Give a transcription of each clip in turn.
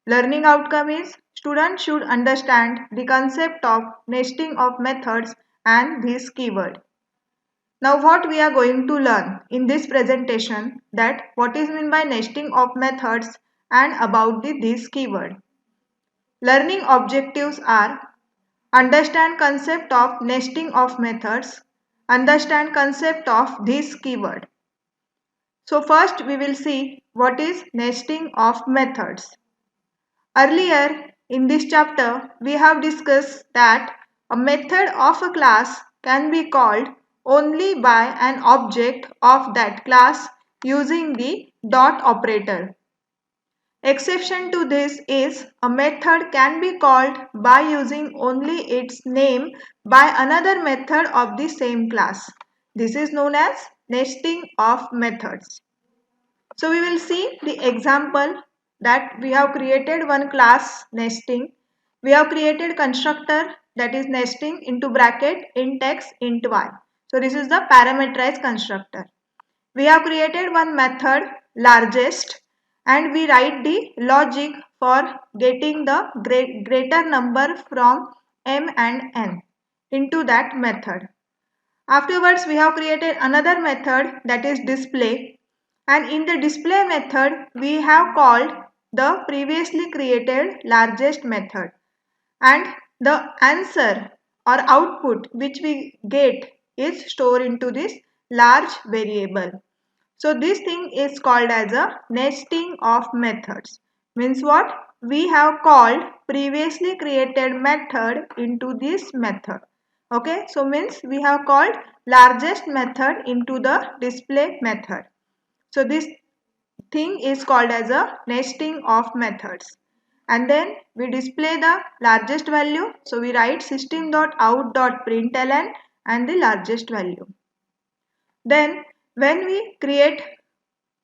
Learning outcome is students should understand the concept of nesting of methods and this keyword. Now what we are going to learn in this presentation, that what is meant by nesting of methods and about this keyword. Learning objectives are understand concept of nesting of methods, understand concept of this keyword. So first we will see what is nesting of methods. Earlier in this chapter, we have discussed that a method of a class can be called only by an object of that class using the dot operator. Exception to this is a method can be called by using only its name by another method of the same class. This is known as nesting of methods. So we will see the example that we have created one class nesting. We have created constructor, that is nesting into bracket int x int y. So this is the parameterized constructor. We have created one method largest and we write the logic for getting the greater number from m and n into that method. Afterwards we have created another method, that is display, and in the display method we have called the previously created largest method, and the answer or output which we get is stored into this large variable. So this thing is called as a nesting of methods. Means what? We have called previously created method into this method. Okay, so means we have called largest method into the display method. So this thing is called as a nesting of methods. And then we display the largest value. So we write system.out.println and the largest value. Then when we create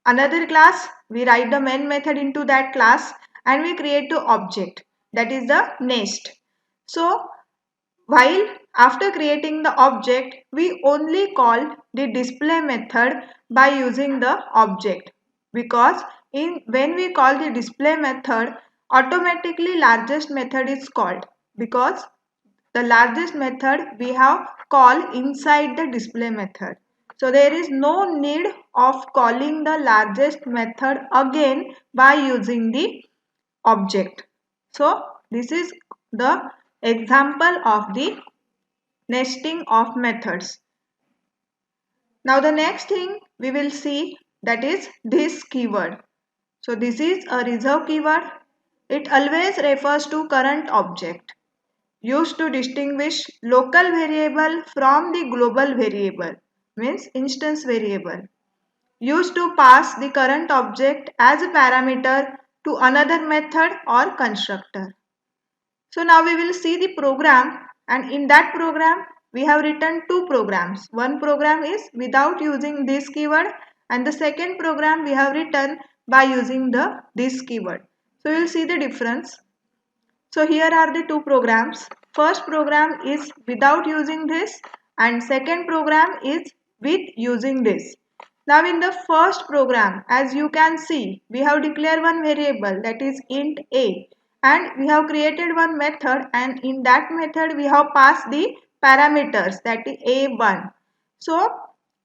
another class, we write the main method into that class and we create the object, that is the nest. So while after creating the object, we only call the display method by using the object, because when we call the display method, automatically largest method is called, because the largest method we have called inside the display method. So there is no need of calling the largest method again by using the object. So this is the example of the nesting of methods. Now the next thing we will see, that is this keyword. So this is a reserved keyword. It always refers to current object, used to distinguish local variable from the global variable, means instance variable, used to pass the current object as a parameter to another method or constructor. So now we will see the program, and in that program we have written two programs. One program is without using this keyword and the second program we have written by using this keyword. So we will see the difference. So here are the two programs. First program is without using this and second program is with using this. Now in the first program, as you can see, we have declared one variable, that is int a, and we have created one method, and in that method we have passed the parameters, that is a1. So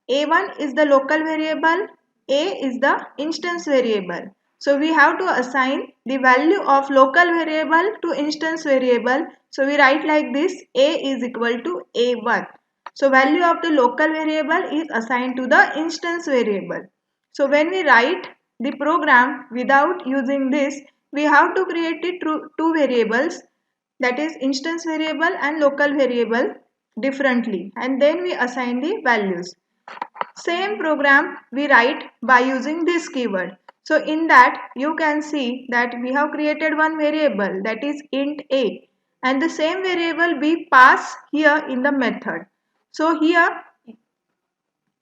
a1 is the local variable, a is the instance variable. So we have to assign the value of local variable to instance variable. So we write like this, a is equal to a1. So value of the local variable is assigned to the instance variable. So when we write the program without using this, we have to create the two variables, that is instance variable and local variable, differently, and then we assign the values. Same program we write by using this keyword. So in that you can see that we have created one variable, that is int a, and the same variable we pass here in the method. So here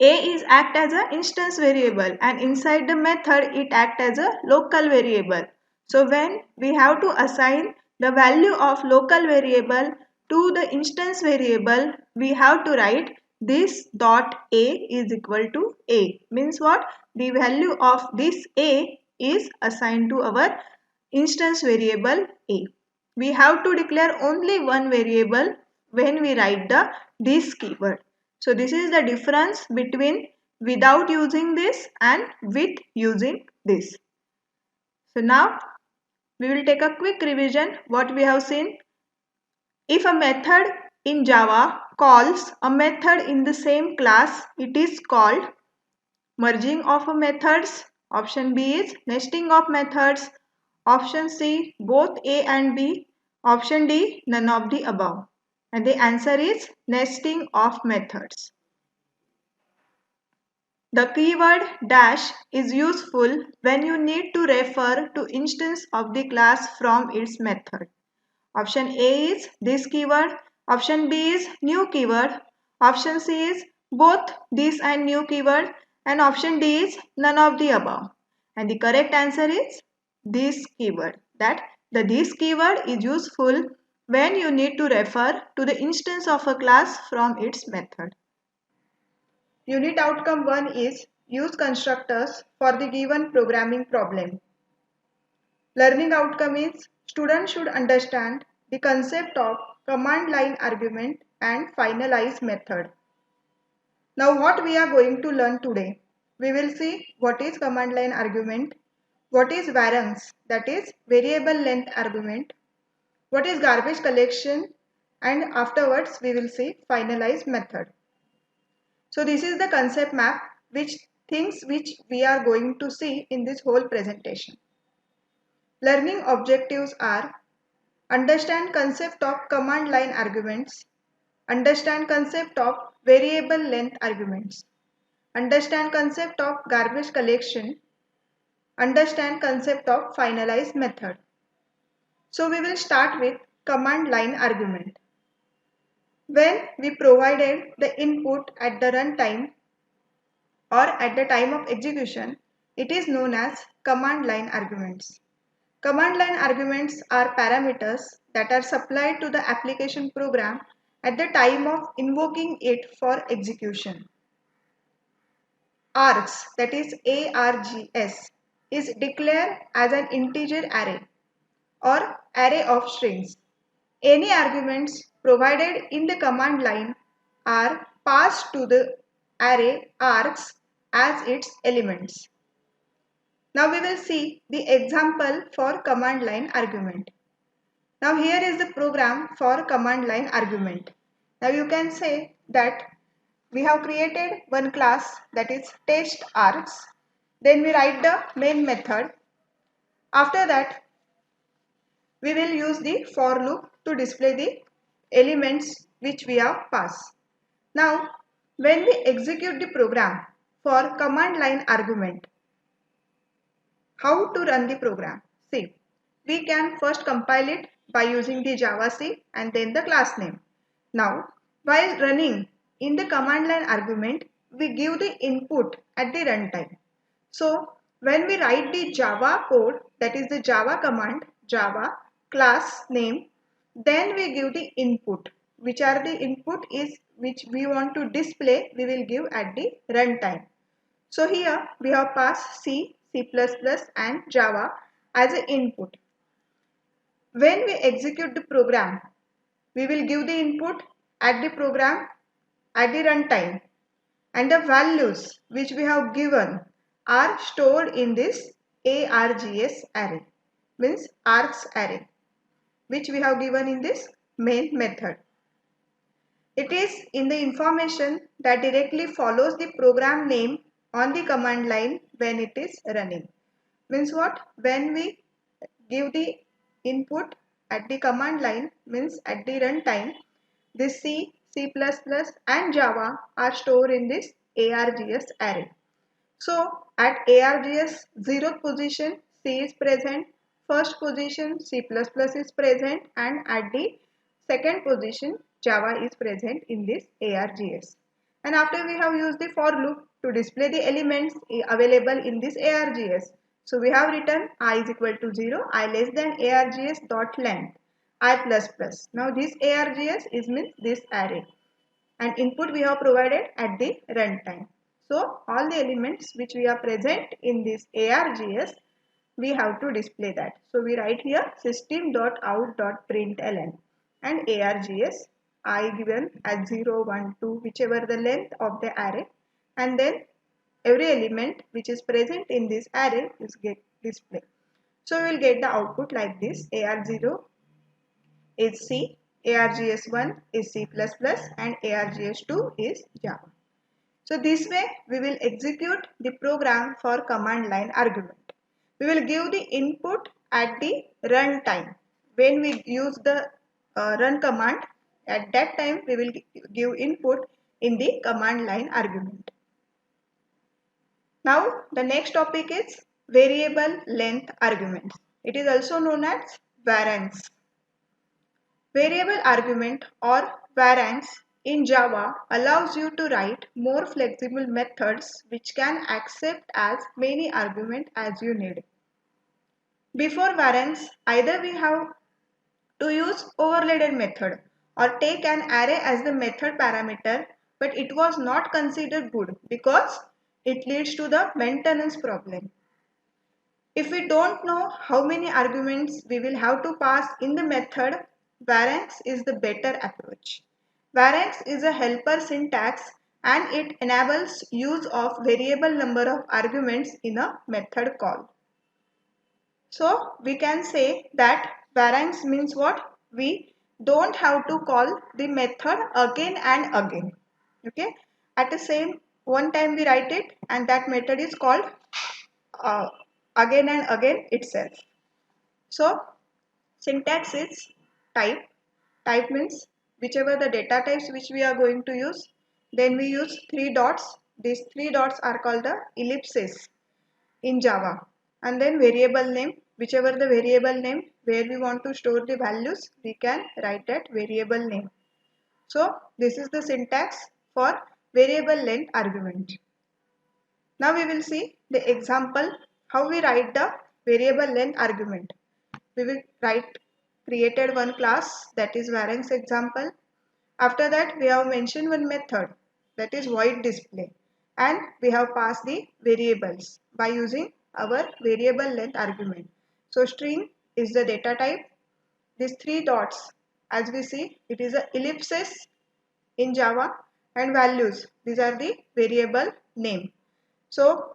a is act as an instance variable and inside the method it act as a local variable. So when we have to assign the value of local variable to the instance variable, we have to write this dot a is equal to a. Means what? The value of this a is assigned to our instance variable A. We have to declare only one variable when we write the this keyword. So this is the difference between without using this and with using this. So now we will take a quick revision what we have seen. If a method in Java calls a method in the same class, it is called merging of methods. Option B is nesting of methods. Option C, both A and B. Option D, none of the above. And the answer is nesting of methods. The keyword dash is useful when you need to refer to instance of the class from its method. Option A is this keyword. Option B is new keyword. Option C is both this and new keyword. And option D is none of the above. And the correct answer is this keyword. That the this keyword is useful when you need to refer to the instance of a class from its method. Unit outcome 1 is use constructors for the given programming problem. Learning outcome is students should understand the concept of command line argument and finalize method. Now what we are going to learn today? We will see what is command line argument, what is variance, that is variable length argument, what is garbage collection, and afterwards we will see finalize method. So this is the concept map which things which we are going to see in this whole presentation. Learning objectives are understand concept of command line arguments, understand concept of variable length arguments, understand concept of garbage collection, understand concept of finalize method. So we will start with command line argument. When we provided the input at the runtime or at the time of execution, it is known as command line arguments. Command line arguments are parameters that are supplied to the application program at the time of invoking it for execution. Args, that is ARGS, is declared as an integer array or array of strings. Any arguments provided in the command line are passed to the array args as its elements. Now we will see the example for command line argument. Now here is the program for command line argument. Now you can say that we have created one class, that is test args. Then we write the main method. After that we will use the for loop to display the elements which we have passed. Now when we execute the program for command line argument, how to run the program? See, we can first compile it by using the javac and then the class name. Now, while running in the command line argument, we give the input at the runtime. So, when we write the Java code, that is the Java command, Java class name, then we give the input. Which are the input is which we want to display, we will give at the runtime. So here we have passed C, C++ and Java as an input. When we execute the program, we will give the input at the program at the runtime, and the values which we have given are stored in this args array, means args array, which we have given in this main method. It is in the information that directly follows the program name on the command line when it is running. Means what? When we give the input at the command line, means at the runtime, this C, C++ and Java are stored in this args array. So at args 0th position C is present, first position C++ is present, and at the second position Java is present in this args. And after we have used the for loop to display the elements available in this args. So we have written I is equal to 0, I less than args dot length, I plus plus. Now this args is means this array, and input we have provided at the runtime. So all the elements which we are present in this args we have to display that. So we write here system.out.println and args I given as 0, 1, 2, whichever the length of the array, and then every element which is present in this array is get displayed. So we will get the output like this: AR0 is C, ARGS1 is C++, and ARGS2 is Java. So this way we will execute the program for command line argument. We will give the input at the run time. When we use the run command, at that time we will give input in the command line argument. Now the next topic is variable length arguments. It is also known as variance. Variable argument or variance in Java allows you to write more flexible methods which can accept as many arguments as you need. Before variance, either we have to use overloaded method or take an array as the method parameter, but it was not considered good because it leads to the maintenance problem. If we don't know how many arguments we will have to pass in the method, variance is the better approach. Variance is a helper syntax and it enables use of variable number of arguments in a method call. So we can say that variance means what? We don't have to call the method again and again. Okay. At the same one time we write it and that method is called uh, again and again itself. So syntax is type. Type means whichever the data types which we are going to use. Then we use three dots. These three dots are called the ellipses in Java. And then variable name, whichever the variable name where we want to store the values, we can write that variable name. So this is the syntax for variable length argument. Now we will see the example how we write the variable length argument. We will created one class, that is variance example. After that we have mentioned one method, that is void display, and we have passed the variables by using our variable length argument. So string is the data type. These three dots, as we see, it is a ellipsis in Java, and values, these are the variable name. So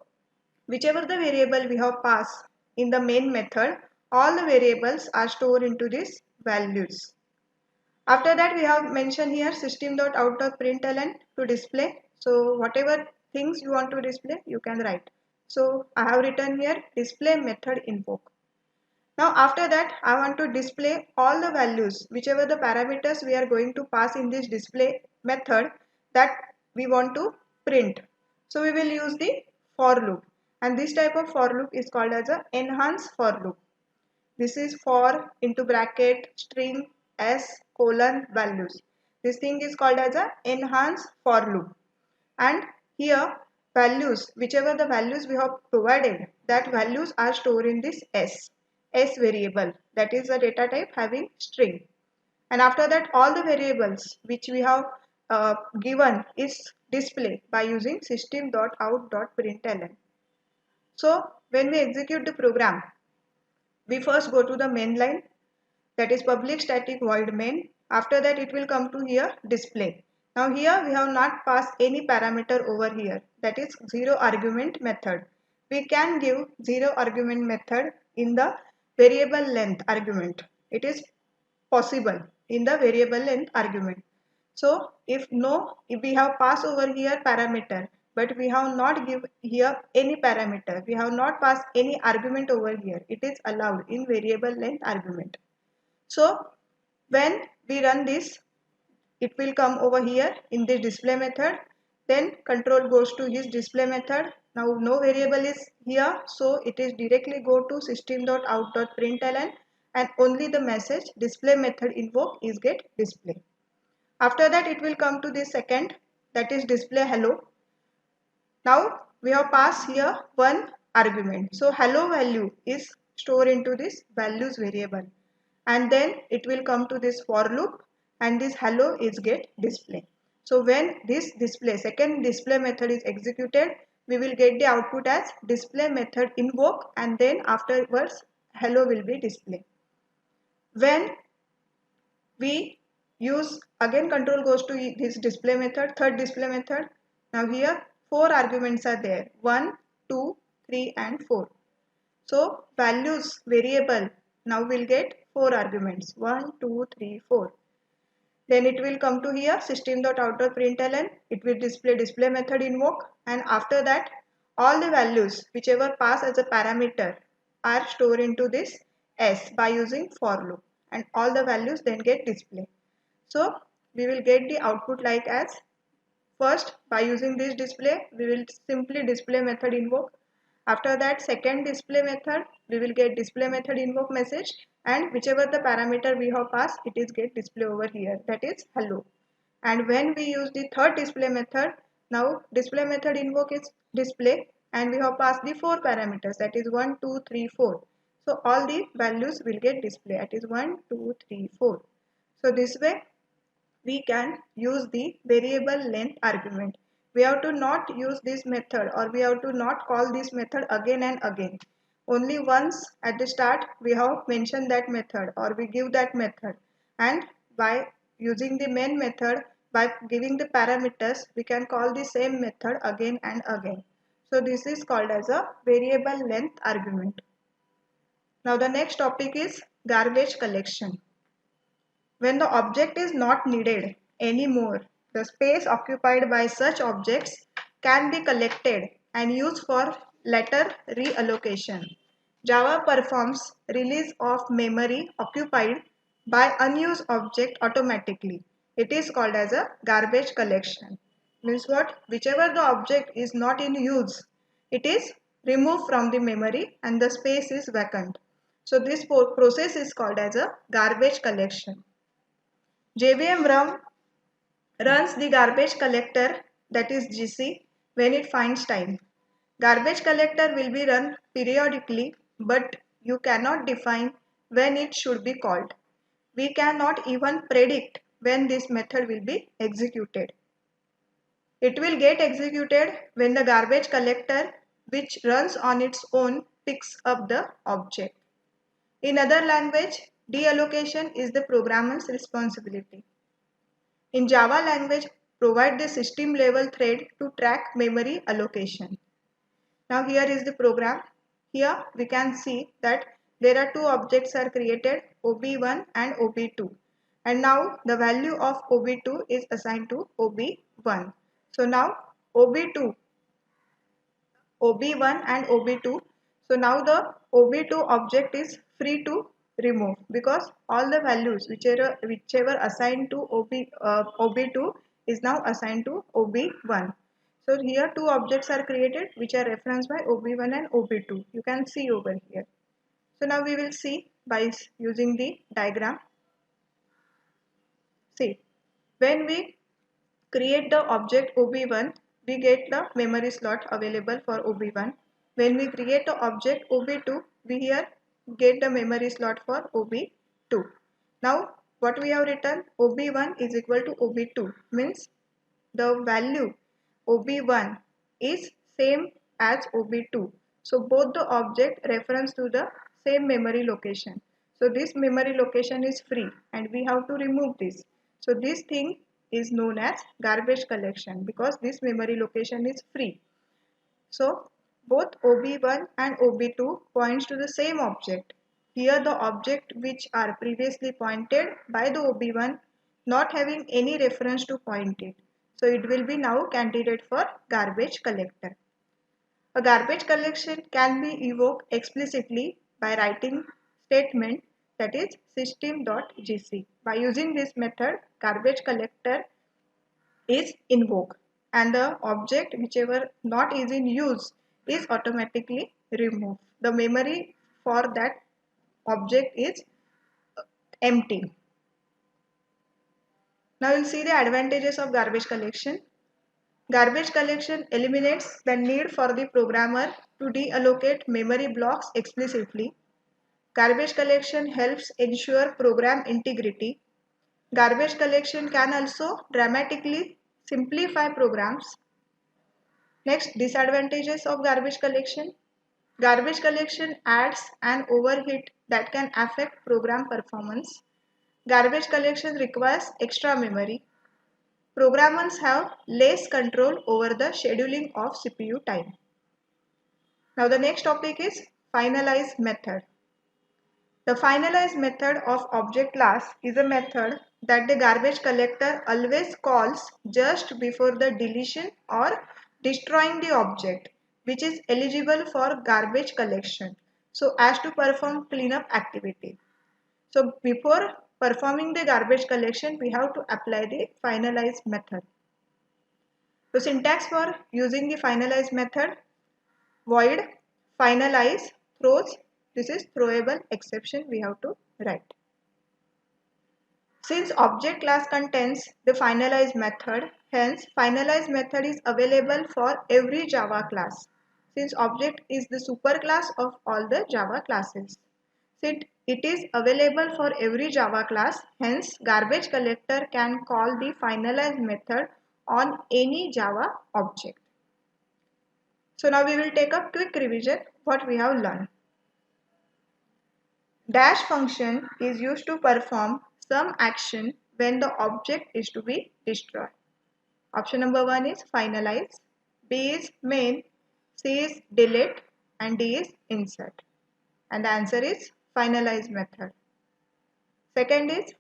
whichever the variable we have passed in the main method, all the variables are stored into these values. After that we have mentioned here system.out.println to display. So whatever things you want to display, you can write. So I have written here display method invoke. Now after that I want to display all the values, whichever the parameters we are going to pass in this display method that we want to print. So we will use the for loop, and this type of for loop is called as a enhance for loop. This is for into bracket string s colon values. This thing is called as a enhance for loop, and here values, whichever the values we have provided, that values are stored in this s variable, that is a data type having string. And after that all the variables which we have given is displayed by using system.out.println. So when we execute the program, we first go to the main line, that is public static void main. After that it will come to here display. Now here we have not passed any parameter over here, that is zero argument method. We can give zero argument method in the variable length argument. It is possible in the variable length argument. So if we have passed over here parameter, but we have not give here any parameter, we have not passed any argument over here, it is allowed in variable length argument. So when we run this, it will come over here in the display method. Then control goes to his display method. Now no variable is here, so it is directly go to system.out.println, and only the message display method invoke is get displayed. After that it will come to the second, that is display hello. Now we have passed here one argument. So hello value is stored into this values variable, and then it will come to this for loop, and this hello is get display. So when this display second display method is executed, we will get the output as display method invoke, and then afterwards hello will be displayed. When we use again control goes to this display method, third display method. Now here 4 arguments are there, 1, 2, 3 and 4. So values variable now will get 4 arguments, 1, 2, 3, 4. Then it will come to here system.out.println, it will display method invoke, and after that all the values whichever pass as a parameter are stored into this S by using for loop, and all the values then get displayed. So we will get the output like as, first by using this display we will simply display method invoke. After that second display method we will get display method invoke message, and whichever the parameter we have passed it is get display over here, that is hello. And when we use the third display method, now display method invoke is display and we have passed the 4 parameters, that is 1, 2, 3, 4. So all the values will get display, that is 1, 2, 3, 4. So this way we can use the variable length argument. We have to not use this method, or we have to not call this method again and again. Only once at the start we have mentioned that method, or we give that method, and by using the main method, by giving the parameters, we can call the same method again and again. So this is called as a variable length argument. Now the next topic is garbage collection. When the object is not needed anymore, the space occupied by such objects can be collected and used for later reallocation. Java performs release of memory occupied by unused object automatically. It is called as a garbage collection. Means what? Whichever the object is not in use, it is removed from the memory and the space is vacant. So this process is called as a garbage collection. JVM runs the garbage collector, that is GC, when it finds time. Garbage collector will be run periodically, but you cannot define when it should be called. We cannot even predict when this method will be executed. It will get executed when the garbage collector, which runs on its own, picks up the object. In other language, deallocation is the programmer's responsibility. In Java language, provide the system level thread to track memory allocation. Now here is the program. Here we can see that there are 2 objects are created, OB1 and OB2. And now the value of OB2 is assigned to OB1. So now OB1 and OB2. So now the OB2 object is free to remove, because all the values whichever assigned to OB2 is now assigned to OB1. So here 2 objects are created which are referenced by OB1 and OB2. You can see over here. So now we will see by using the diagram. See, when we create the object OB1, we get the memory slot available for OB1. When we create the object OB2, we here get the memory slot for OB2. Now what we have written, OB1 is equal to OB2, means the value OB1 is same as OB2. So both the object reference to the same memory location. So this memory location is free and we have to remove this. So this thing is known as garbage collection, because this memory location is free. So both OB1 and OB2 points to the same object. Here the object which are previously pointed by the OB1 not having any reference to point it. So it will be now candidate for garbage collector. A garbage collection can be evoked explicitly by writing statement, that is system.gc. By using this method, garbage collector is invoked and the object whichever not is in use is automatically removed. The memory for that object is empty. Now we'll see the advantages of garbage collection. Garbage collection eliminates the need for the programmer to deallocate memory blocks explicitly. Garbage collection helps ensure program integrity. Garbage collection can also dramatically simplify programs. Next, disadvantages of garbage collection. Garbage collection adds an overheat that can affect program performance. Garbage collection requires extra memory. Programmers have less control over the scheduling of CPU time. Now the next topic is finalize method. The finalize method of object class is a method that the garbage collector always calls just before the deletion or destroying the object, which is eligible for garbage collection, so as to perform cleanup activity. So before performing the garbage collection, we have to apply the finalize method. So syntax for using the finalize method: void finalize throws, this is throwable exception we have to write. Since object class contains the finalize method, hence finalize method is available for every Java class, since object is the superclass of all the Java classes. Since it is available for every Java class, hence garbage collector can call the finalize method on any Java object. So now we will take a quick revision what we have learned. Dash function is used to perform some action when the object is to be destroyed. Option number 1 is finalize, B is main, C is delete, and D is insert. And the answer is finalize method. Second is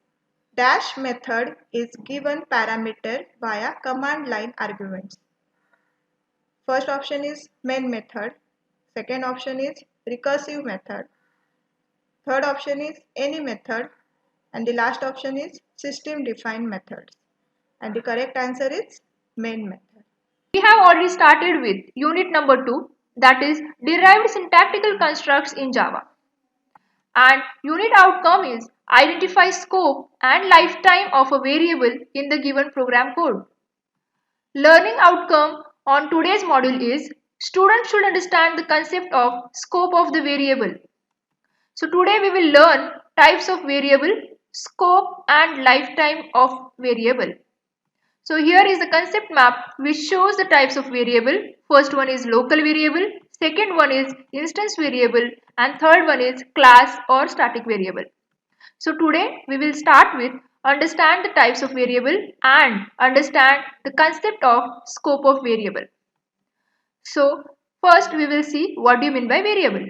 dash method is given parameter via command line arguments. First option is main method, second option is recursive method, third option is any method, and the last option is system defined methods. And the correct answer is main method. We have already started with unit number 2, that is derived syntactical constructs in Java. And unit outcome is identify scope and lifetime of a variable in the given program code. Learning outcome on today's module is students should understand the concept of scope of the variable. So today we will learn types of variable, scope and lifetime of variable. So here is the concept map which shows the types of variable. First one is local variable, second one is instance variable, and third one is class or static variable. So today we will start with understand the types of variable and understand the concept of scope of variable. So first we will see what do you mean by variable.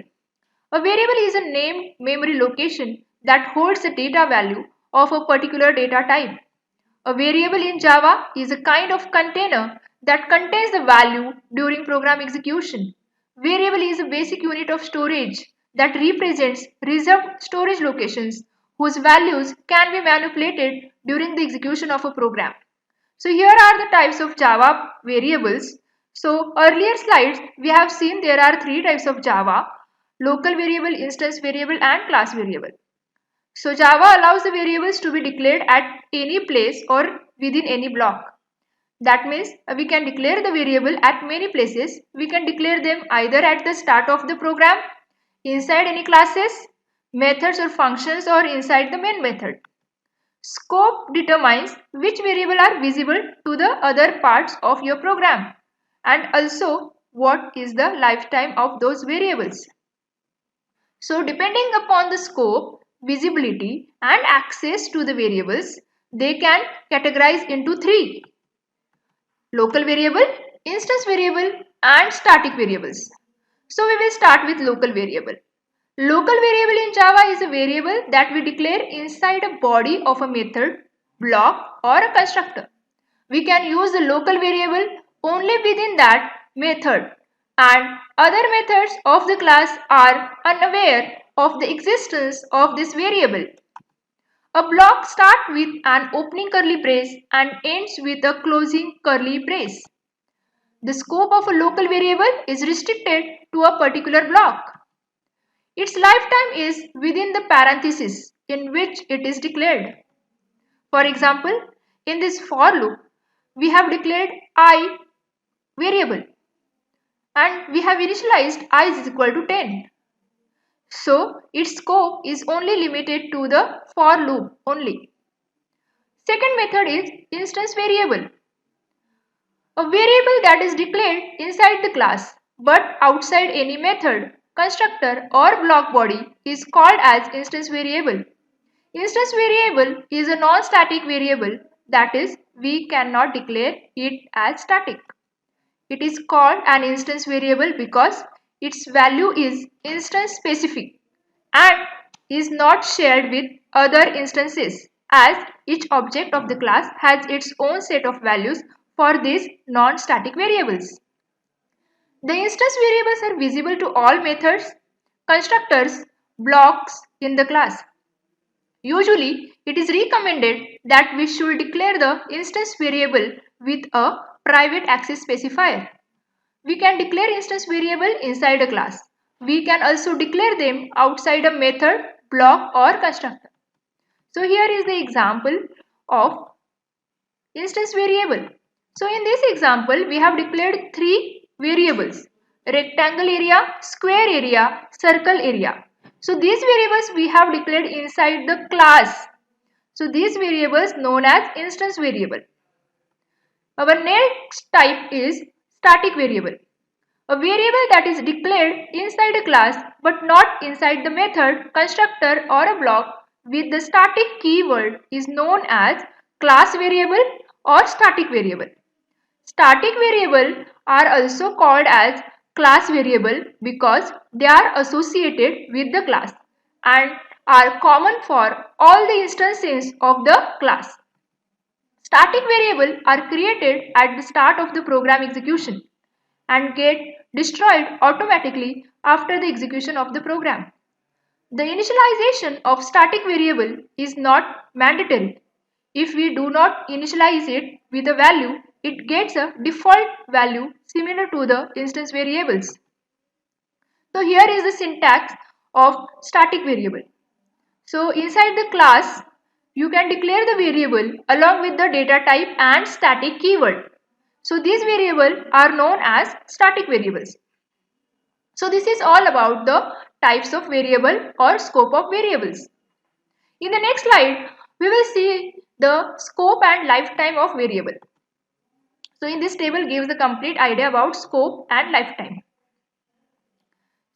A variable is a named memory location that holds the data value of a particular data type. A variable in Java is a kind of container that contains the value during program execution. Variable is a basic unit of storage that represents reserved storage locations whose values can be manipulated during the execution of a program. So here are the types of Java variables. So earlier slides we have seen there are three types of Java: local variable, instance variable, and class variable. So Java allows the variables to be declared at any place or within any block. That means we can declare the variable at many places. We can declare them either at the start of the program, inside any classes, methods or functions, or inside the main method. Scope determines which variable are visible to the other parts of your program, and also what is the lifetime of those variables. So depending upon the scope, visibility and access to the variables, they can categorize into three: local variable, instance variable, and static variables. So we will start with local variable. Local variable in Java is a variable that we declare inside a body of a method, block, or a constructor. We can use the local variable only within that method, and other methods of the class are unaware of the existence of this variable. A block starts with an opening curly brace and ends with a closing curly brace. The scope of a local variable is restricted to a particular block. Its lifetime is within the parenthesis in which it is declared. For example, in this for loop, we have declared I variable and we have initialized I is equal to 10. So its scope is only limited to the for loop only. Second method is instance variable. A variable that is declared inside the class but outside any method, constructor or block body is called as instance variable. Instance variable is a non-static variable, that is, we cannot declare it as static. It is called an instance variable because its value is instance specific and is not shared with other instances, as each object of the class has its own set of values for these non-static variables. The instance variables are visible to all methods, constructors, blocks in the class. Usually, it is recommended that we should declare the instance variable with a private access specifier. We can declare instance variable inside a class. We can also declare them outside a method, block or constructor. So here is the example of instance variable. So in this example, we have declared three variables: rectangle area, square area, circle area. So these variables we have declared inside the class. So these variables known as instance variable. Our next type is static variable. A variable that is declared inside a class but not inside the method, constructor or a block with the static keyword is known as class variable or static variable. Static variable are also called as class variable because they are associated with the class and are common for all the instances of the class. Static variables are created at the start of the program execution and get destroyed automatically after the execution of the program. The initialization of static variable is not mandatory. If we do not initialize it with a value, it gets a default value similar to the instance variables. So here is the syntax of static variable. So inside the class, you can declare the variable along with the data type and static keyword. So these variables are known as static variables. So this is all about the types of variable or scope of variables. In the next slide, we will see the scope and lifetime of variable. So in this table gives the complete idea about scope and lifetime.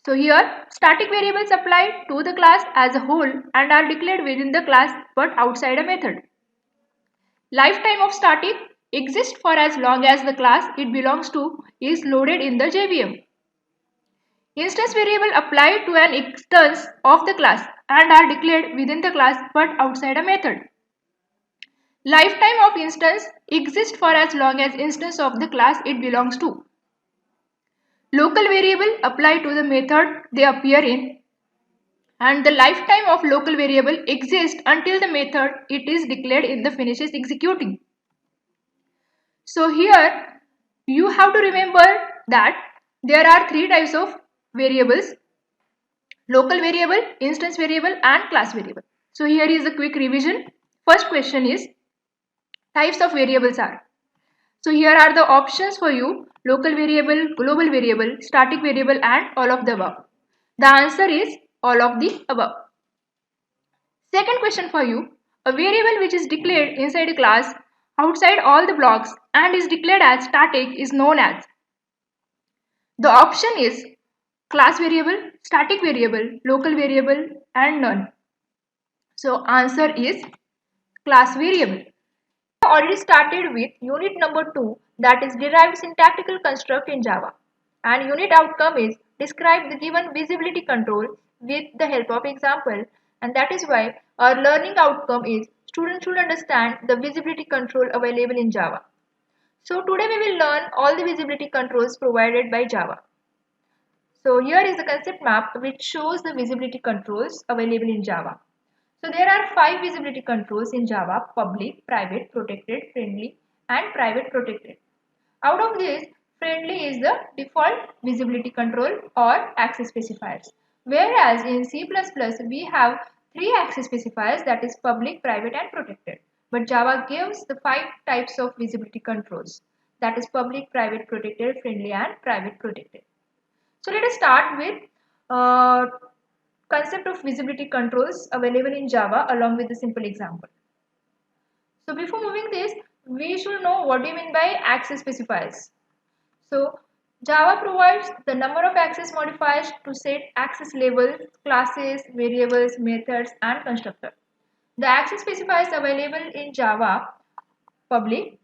So here static variables apply to the class as a whole and are declared within the class but outside a method. Lifetime of static exists for as long as the class it belongs to is loaded in the JVM. Instance variable apply to an instance of the class and are declared within the class but outside a method. Lifetime of instance exists for as long as instance of the class it belongs to. Local variable apply to the method they appear in, and the lifetime of local variable exists until the method it is declared in the finishes executing. So here you have to remember that there are three types of variables: local variable, instance variable and class variable. So here is a quick revision. First question is types of variables are. So here are the options for you: local variable, global variable, static variable and all of the above. The answer is all of the above. Second question for you: a variable which is declared inside a class outside all the blocks and is declared as static is known as. The option is class variable, static variable, local variable and none. So answer is class variable. We already started with unit number 2, that is derived syntactical construct in Java, and unit outcome is describe the given visibility control with the help of example, and that is why our learning outcome is students should understand the visibility control available in Java. So today we will learn all the visibility controls provided by Java. So here is the concept map which shows the visibility controls available in Java. So there are 5 visibility controls in Java: public, private, protected, friendly and private protected. Out of this, friendly is the default visibility control or access specifiers. Whereas in C++ we have 3 access specifiers, that is public, private and protected. But Java gives the 5 types of visibility controls, that is public, private, protected, friendly and private protected. So let us start with concept of visibility controls available in Java along with a simple example. So before moving this, we should know what do you mean by access specifiers. So Java provides the number of access modifiers to set access labels, classes, variables, methods, and constructor. The access specifiers available in Java: public,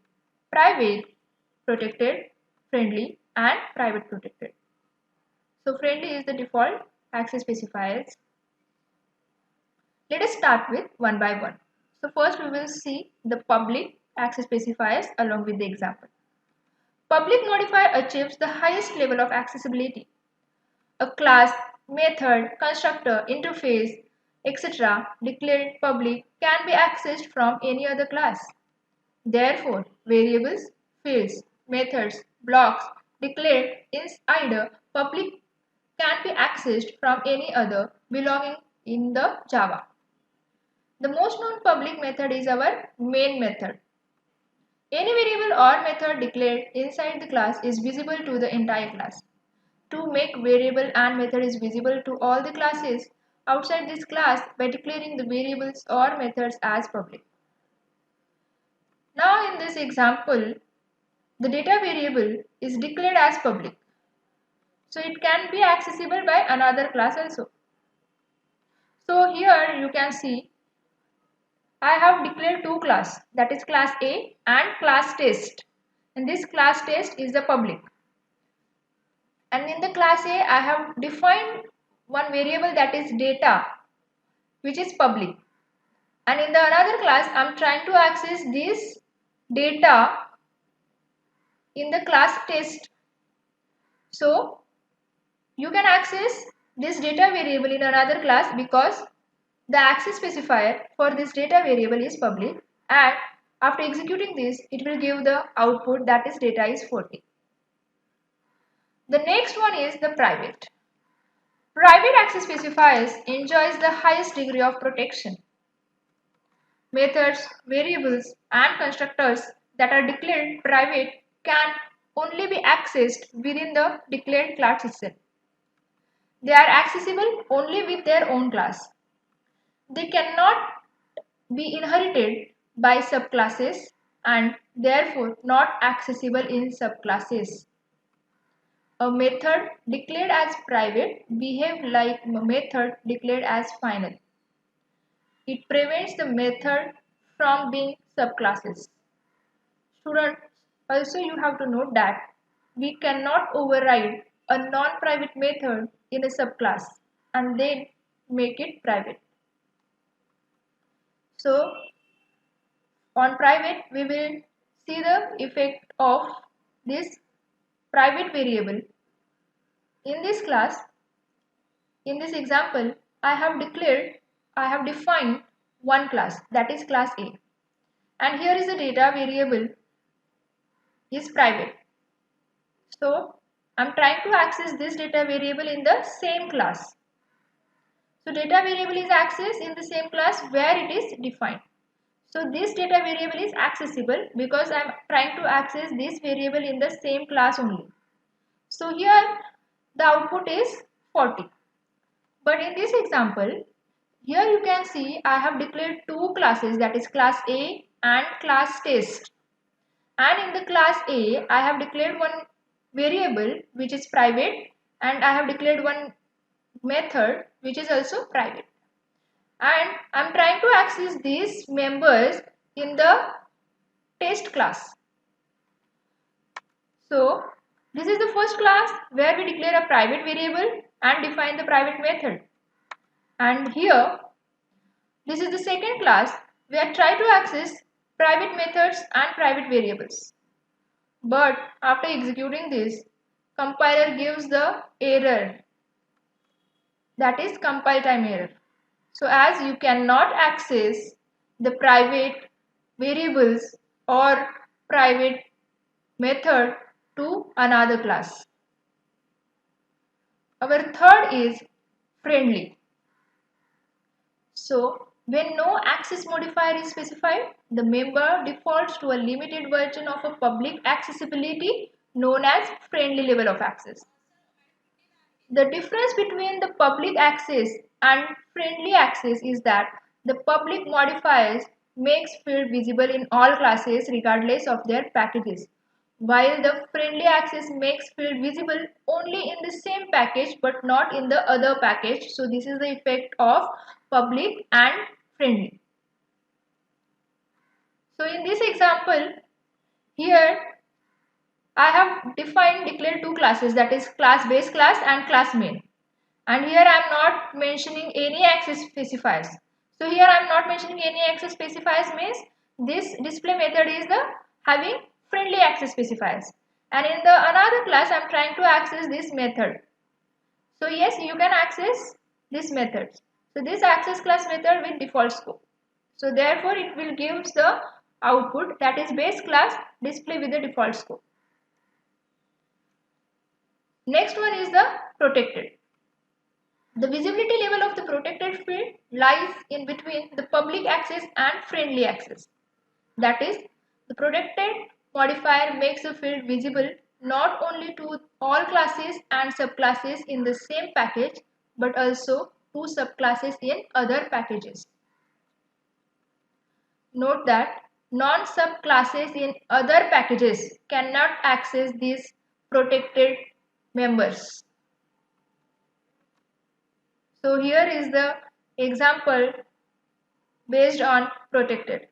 private, protected, friendly, and private protected. So friendly is the default access specifiers. Let us start with one by one. So first we will see the public access specifiers along with the example. Public modifier achieves the highest level of accessibility. A class, method, constructor, interface, etc. declared public can be accessed from any other class. Therefore, variables, fields, methods, blocks declared in either public can be accessed from any other belonging in the Java. The most known public method is our main method. Any variable or method declared inside the class is visible to the entire class. To make variable and method is visible to all the classes outside this class by declaring the variables or methods as public. Now in this example, the data variable is declared as public. So it can be accessible by another class also. So here you can see I have declared two classes, that is class A and class test. And this class test is the public. And in the class A I have defined one variable that is data, which is public. And in the another class I am trying to access this data in the class test. So you can access this data variable in another class because the access specifier for this data variable is public, and after executing this it will give the output that is data is 40. The next one is the private. Private access specifiers enjoys the highest degree of protection. Methods, variables, and constructors that are declared private can only be accessed within the declared class itself. They are accessible only with their own class. They cannot be inherited by subclasses and therefore not accessible in subclasses. A method declared as private behaves like a method declared as final. It prevents the method from being subclasses. Students, also you have to note that we cannot override a non-private method in a subclass and then make it private. So on private we will see the effect of this private variable. In this class, in this example, I have defined one class, that is class A. And here is the data variable is private. So I'm trying to access this data variable in the same class. So data variable is accessed in the same class where it is defined. So this data variable is accessible because I'm trying to access this variable in the same class only. So here the output is 40. But in this example, here you can see I have declared two classes, that is class A and class test. And in the class A, I have declared one variable which is private and I have declared one method which is also private. And I am trying to access these members in the test class. So this is the first class where we declare a private variable and define the private method. And here this is the second class where try to access private methods and private variables. But after executing this, compiler gives the error, that is compile time error. So as you cannot access the private variables or private method to another class. Our third is friendly. So when no access modifier is specified, the member defaults to a limited version of a public accessibility known as friendly level of access. The difference between the public access and friendly access is that the public modifiers makes field visible in all classes regardless of their packages, while the friendly access makes field visible only in the same package but not in the other package. So this is the effect of public and friendly. So in this example, here I have declared two classes, that is class base class and class main. And here I am not mentioning any access specifiers. So here I am not mentioning any access specifiers means this display method is the having friendly access specifiers. And in the another class I am trying to access this method. So yes, you can access this method. So this access class method with default scope. So therefore it will gives the output, that is base class display with the default scope. Next one is the protected. The visibility level of the protected field lies in between the public access and friendly access. That is, the protected modifier makes a field visible not only to all classes and subclasses in the same package but also to subclasses in other packages. Note that non-subclasses in other packages cannot access these protected members. So here is the example based on protected.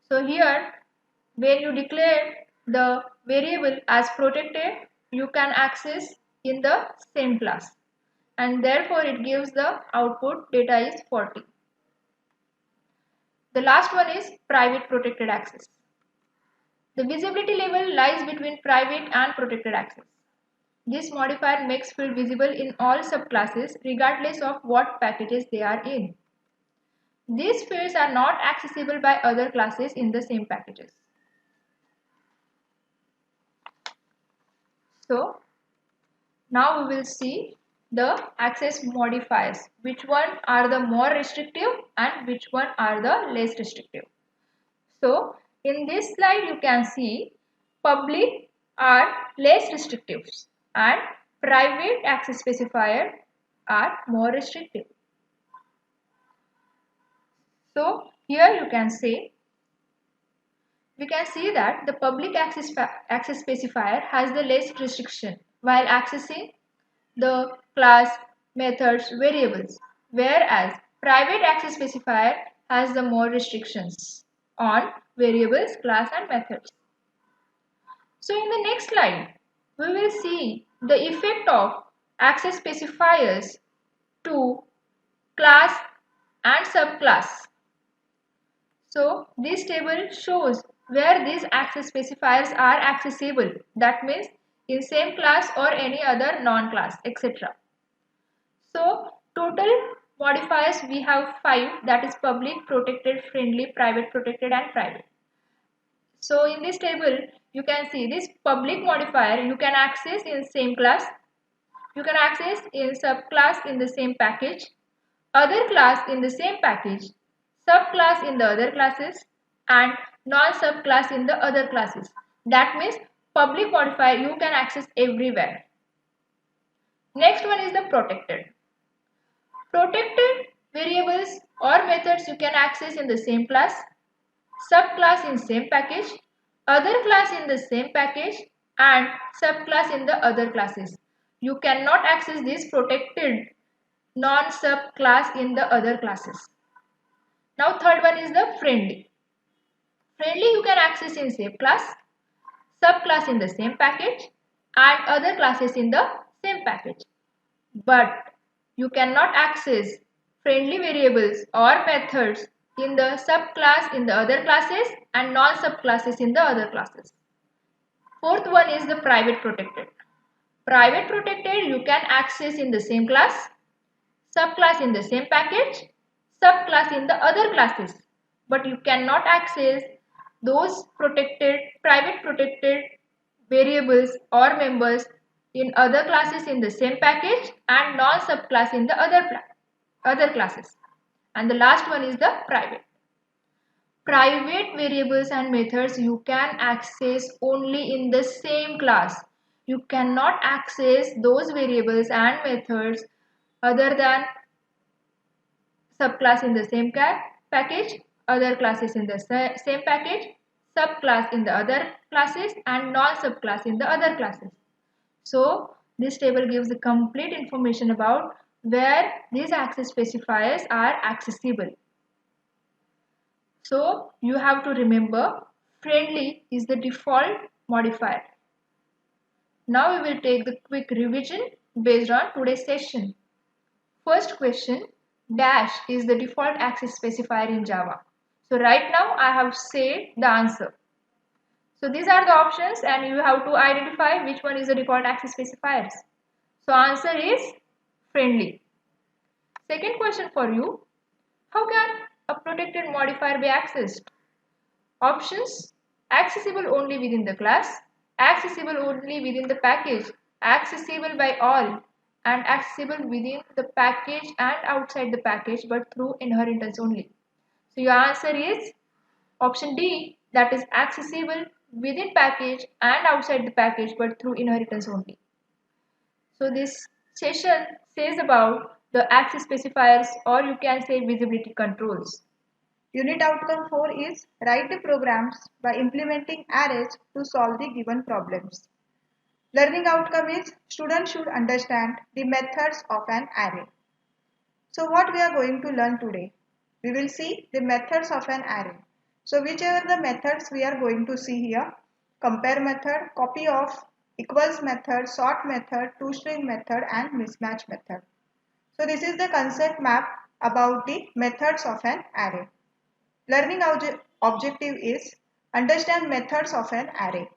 So here when you declare the variable as protected, you can access in the same class and therefore it gives the output data is 40. The last one is private protected access. The visibility level lies between private and protected access. This modifier makes field visible in all subclasses regardless of what packages they are in. These fields are not accessible by other classes in the same packages. So now we will see the access modifiers, which one are the more restrictive and which one are the less restrictive. So in this slide you can see public are less restrictive and private access specifier are more restrictive. So here you can say, we can see that the public access specifier has the less restriction while accessing the class, methods, variables, whereas private access specifier has the more restrictions on variables, class and methods. So in the next slide, we will see the effect of access specifiers to class and subclass. So this table shows where these access specifiers are accessible. That means in same class or any other non-class, etc. So total modifiers we have 5, that is public, protected, friendly, private protected and private. So in this table you can see this public modifier you can access in same class, you can access in subclass in the same package, other class in the same package, subclass in the other classes and non-subclass in the other classes. That means public modifier you can access everywhere. Next one is the protected. Protected variables or methods you can access in the same class, subclass in same package, other class in the same package and subclass in the other classes. You cannot access this protected non-subclass in the other classes. Now third one is the friendly. Friendly you can access in same class, subclass in the same package and other classes in the same package. But you cannot access friendly variables or methods in the subclass in the other classes and non-subclasses in the other classes. Fourth one is the private protected. Private protected you can access in the same class, subclass in the same package, subclass in the other classes, but you cannot access those private protected variables or members in other classes in the same package and non-subclass in the other classes. And the last one is the private. Private variables and methods you can access only in the same class. You cannot access those variables and methods other than subclass in the same package, other classes in the same package, subclass in the other classes, and non-subclass in the other classes. So this table gives the complete information about where these access specifiers are accessible. So you have to remember friendly is the default modifier. Now we will take the quick revision based on today's session. First question, dash is the default access specifier in Java. So right now I have said the answer. So these are the options and you have to identify which one is the default access specifiers. So answer is friendly. Second question for you, how can a protected modifier be accessed? Options, accessible only within the class, accessible only within the package, accessible by all, and accessible within the package and outside the package but through inheritance only. So your answer is option D, that is accessible within package and outside the package but through inheritance only. So this session says about the access specifiers or you can say visibility controls. Unit outcome 4 is write the programs by implementing arrays to solve the given problems. Learning outcome is students should understand the methods of an array. So what we are going to learn today? We will see the methods of an array. So whichever the methods we are going to see here, compare method, copy of, equals method, sort method, toString method and mismatch method. So this is the concept map about the methods of an array. Learning objective is understand methods of an array.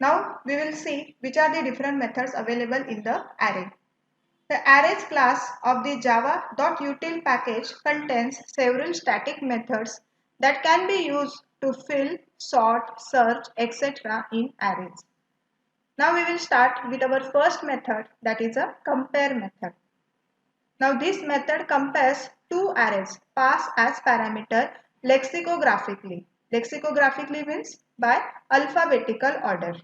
Now we will see which are the different methods available in the array. The arrays class of the java.util package contains several static methods that can be used to fill, sort, search, etc. in arrays. Now we will start with our first method, that is a compare method. Now this method compares two arrays passed as parameter lexicographically. Lexicographically means by alphabetical order.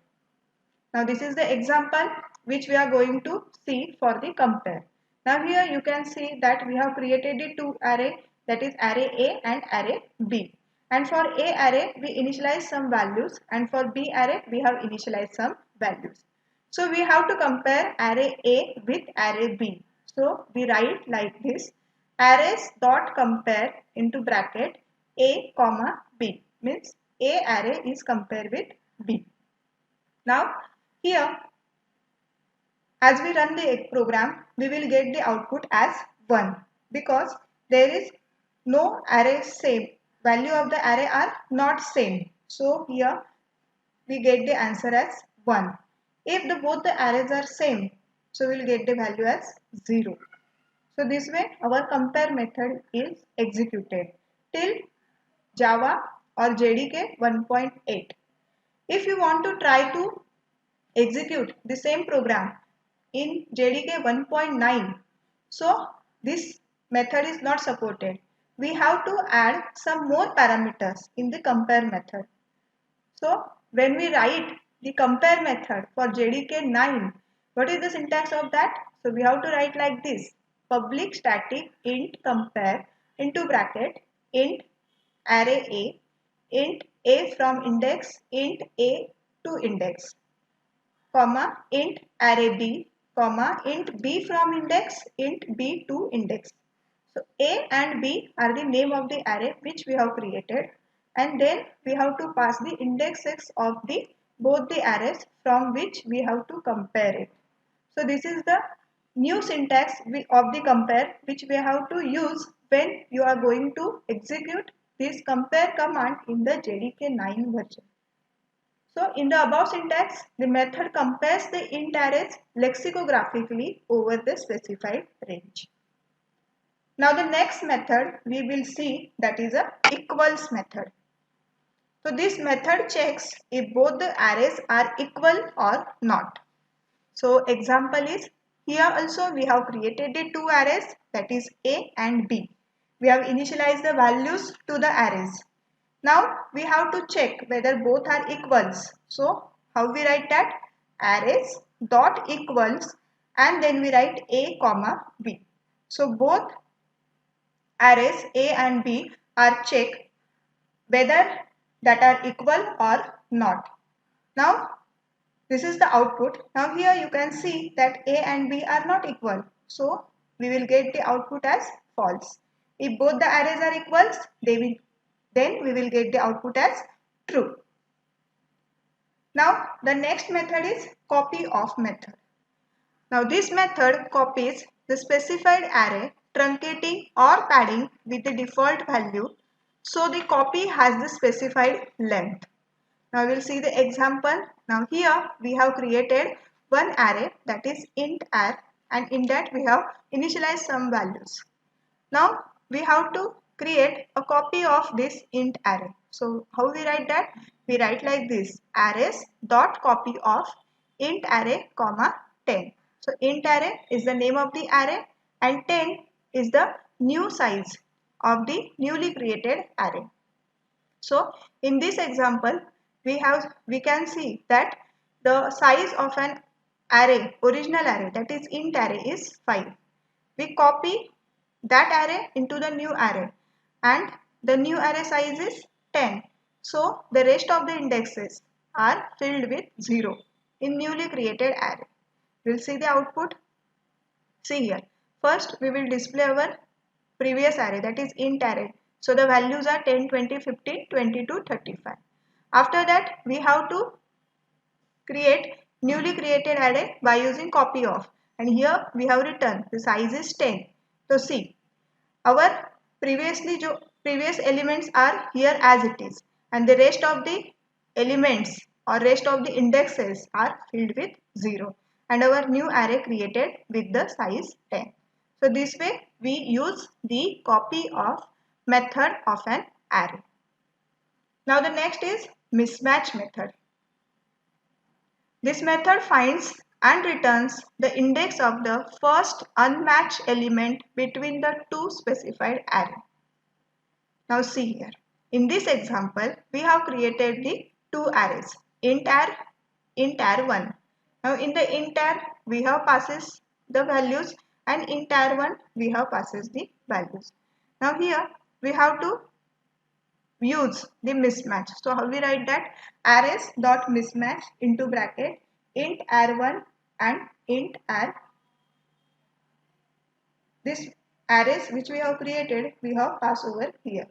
Now this is the example which we are going to see for the compare. Now here you can see that we have created the two array, that is array A and array B. And for A array we initialize some values and for B array we have initialized some values. So we have to compare array A with array B. So we write like this, arrays dot compare into bracket A comma B, means A array is compared with B. Now here, as we run the program, we will get the output as 1 because there is no array same. Value of the array are not same. So here we get the answer as 1. If both the arrays are same, so we will get the value as 0. So this way our compare method is executed till Java or JDK 1.8. If you want to try to execute the same program in JDK 1.9. So this method is not supported. We have to add some more parameters in the compare method. So when we write the compare method for JDK 9, what is the syntax of that? So we have to write like this, public static int compare into bracket int array A from index, int A to index, comma int array B, comma int B from index, int B to index. So A and B are the name of the array which we have created, and then we have to pass the indexes of the both the arrays from which we have to compare it. So this is the new syntax of the compare which we have to use when you are going to execute this compare command in the JDK 9 version. So in the above syntax, the method compares the int arrays lexicographically over the specified range. Now the next method we will see, that is a equals method. So this method checks if both the arrays are equal or not. So example is, here also we have created the two arrays, that is A and B. We have initialized the values to the arrays. Now we have to check whether both are equals. So how we write that? Arrays dot equals and then we write A comma B. So both arrays A and B are checked whether that are equal or not. Now this is the output. Now here you can see that A and B are not equal. So we will get the output as false. If both the arrays are equals, then we will get the output as true. Now the next method is copy of method. Now this method copies the specified array truncating or padding with the default value, so the copy has the specified length. Now we'll see the example. Now here we have created one array, that is int array, and in that we have initialized some values. Now we have to create a copy of this int array. So how we write that? We write like this: arrays dot copy of int array comma 10. So int array is the name of the array and 10 is the new size of the newly created array. So in this example we can see that the size of an array, original array, that is int array, is 5. We copy that array into the new array and the new array size is 10. So the rest of the indexes are filled with 0 in newly created array. We'll see the output. See here. First we will display our previous array, that is int array. So the values are 10, 20, 15, 22, 35. After that we have to create newly created array by using copy of, and here we have written the size is 10. So see, our previous elements are here as it is, and the rest of the elements or rest of the indexes are filled with 0, and our new array created with the size 10. So this way we use the copy of method of an array. Now the next is mismatch method. This method finds and returns the index of the first unmatched element between the two specified array. Now see here. In this example, we have created the two arrays, int array1. Now in the int array, we have passes the values, and int array1 we have passes the values. Now here we have to use the mismatch. So how we write that? Arrays dot mismatch into bracket int array1 and int array. This arrays which we have created, we have passed over here.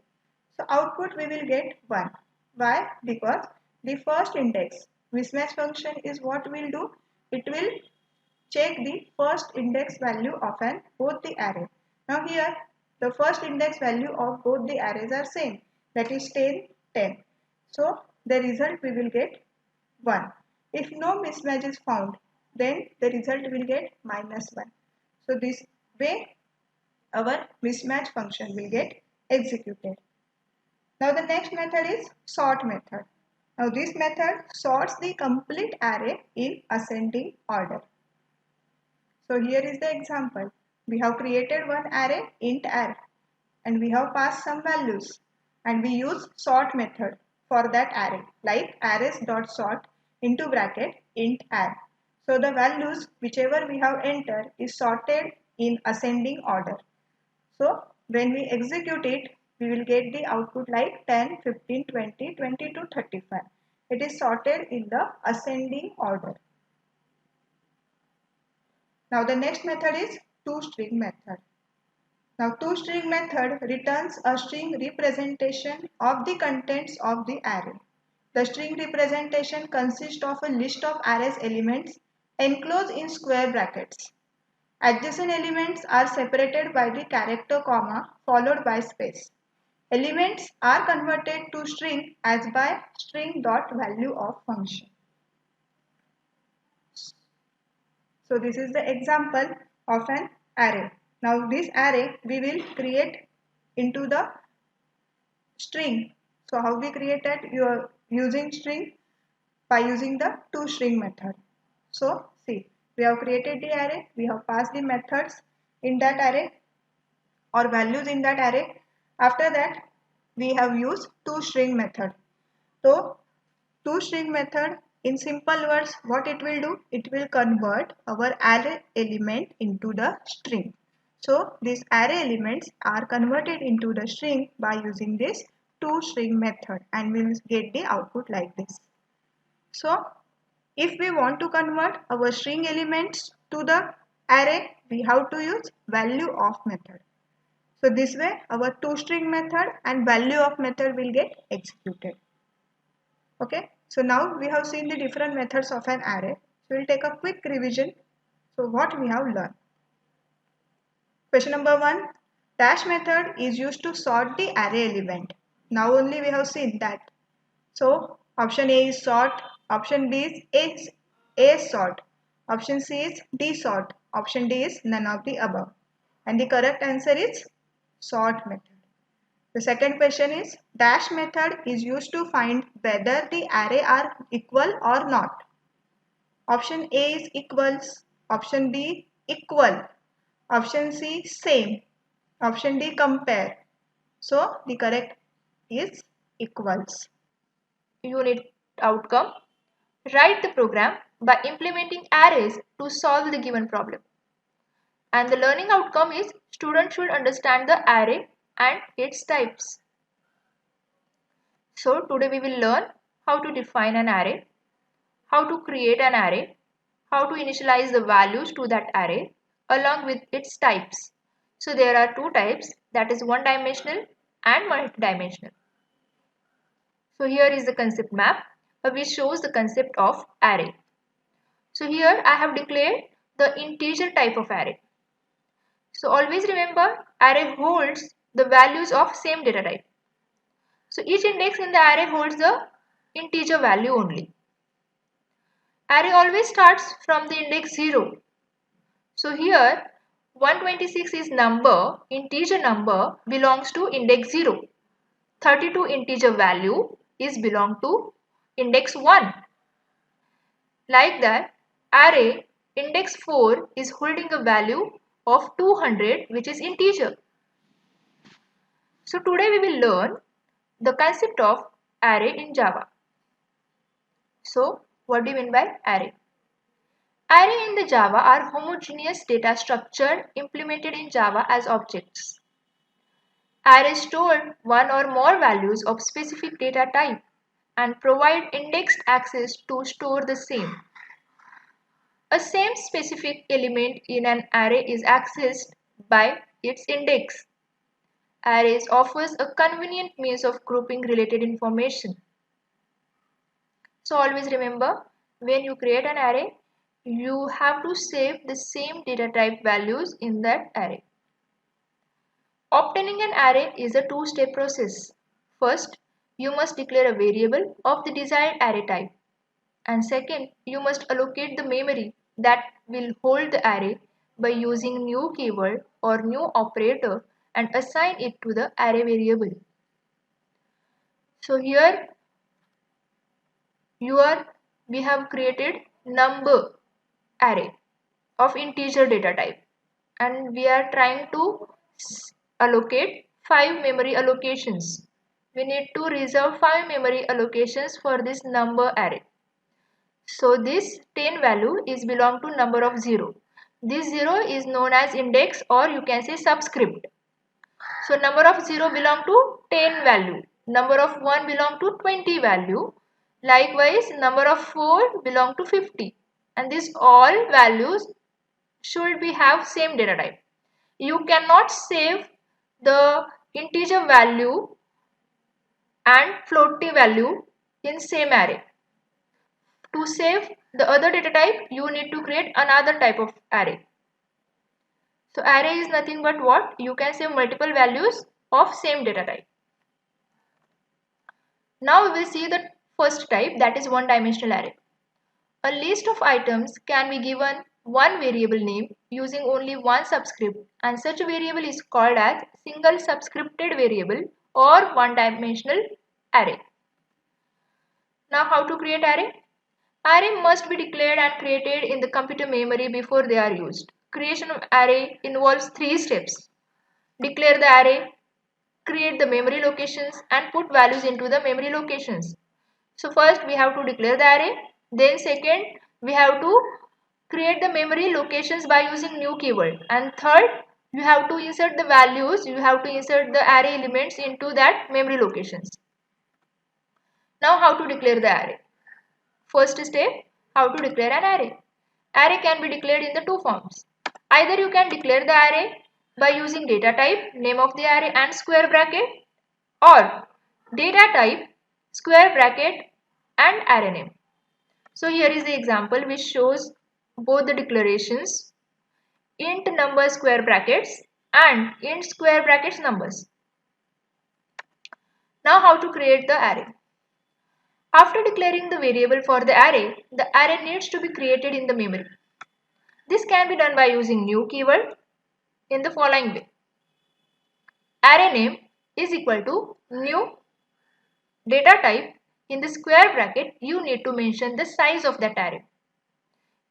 So output we will get 1. Why? Because the first index, mismatch function is what will do? It will check the first index value of both the array. Now here the first index value of both the arrays are same, that is 10, 10. So the result we will get 1. If no mismatch is found, then the result will get -1. So this way our mismatch function will get executed. Now the next method is sort method. Now this method sorts the complete array in ascending order. So here is the example. We have created one array, int array, and we have passed some values, and we use sort method for that array, like arrays.sort into bracket int array. So the values whichever we have entered is sorted in ascending order. So when we execute it, we will get the output like 10, 15, 20, 22, 35. It is sorted in the ascending order. Now the next method is toString method. Now toString method returns a string representation of the contents of the array. The string representation consists of a list of array's elements enclosed in square brackets. Adjacent elements are separated by the character comma followed by space. Elements are converted to string as by string.value of function. So this is the example of an array. Now this array we will create into the string. So how we create that? You are using string by using the toString method. So see, we have created the array, we have passed the methods in that array or values in that array. After that we have used toString method. So toString method, in simple words, what it will do? It will convert our array element into the string. So these array elements are converted into the string by using this toString method, and we will get the output like this. So if we want to convert our string elements to the array, we have to use value of method. So this way our toString method and value of method will get executed. Okay, so now we have seen the different methods of an array. So we'll take a quick revision. So what we have learned. Question number 1. Dash method is used to sort the array element. Now only we have seen that. So option A is sort, option B is A sort, option C is D sort, option D is none of the above. And the correct answer is sort method. The second question is dash method is used to find whether the array are equal or not. Option A is equals, option B equal, option C same, option D compare. So the correct is equals. Unit outcome. Write the program by implementing arrays to solve the given problem. And the learning outcome is students should understand the array and its types. So today we will learn how to define an array, how to create an array, how to initialize the values to that array along with its types. So there are two types, that is one dimensional and multidimensional. So here is the concept map which shows the concept of array. So here I have declared the integer type of array. So always remember, array holds the values of same data type. So each index in the array holds the integer value only. Array always starts from the index 0. So here 126 is number, integer number belongs to index 0. 32 integer value is belong to index 1. Like that, array index 4 is holding a value of 200 which is integer. So today we will learn the concept of array in Java. So what do you mean by array? Array in the Java are homogeneous data structure implemented in Java as objects. Arrays store one or more values of specific data type and provide indexed access to store the same. A same specific element in an array is accessed by its index. Arrays offers a convenient means of grouping related information. So always remember, when you create an array, you have to save the same data type values in that array. Obtaining an array is a two-step process. First, you must declare a variable of the desired array type. And second, you must allocate the memory that will hold the array by using new keyword or new operator and assign it to the array variable. So here we have created number array of integer data type, and we are trying to allocate 5 memory allocations. We need to reserve 5 memory allocations for this number array. So this 10 value is belong to number of 0. This 0 is known as index, or you can say subscript. So number of 0 belong to 10 value. Number of 1 belong to 20 value. Likewise, number of 4 belong to 50. And these all values should be have same data type. You cannot save the integer value and floating value in same array. To save the other data type, you need to create another type of array. So array is nothing but what? You can save multiple values of same data type. Now we will see the first type, that is one dimensional array. A list of items can be given one variable name using only one subscript, and such a variable is called as single subscripted variable or one dimensional array. Now how to create array? Array must be declared and created in the computer memory before they are used. Creation of array involves 3 steps. Declare the array, create the memory locations, and put values into the memory locations. So first we have to declare the array, then second we have to create the memory locations by using new keyword, and third you have to insert the values, you have to insert the array elements into that memory locations. Now how to declare the array? First step, how to declare an array. Array can be declared in the two forms. Either you can declare the array by using data type, name of the array and square bracket, or data type, square bracket and array name. So here is the example which shows both the declarations, int number square brackets and int square brackets numbers. Now how to create the array. After declaring the variable for the array needs to be created in the memory. This can be done by using new keyword in the following way. Array name is equal to new data type. In the square bracket, you need to mention the size of that array.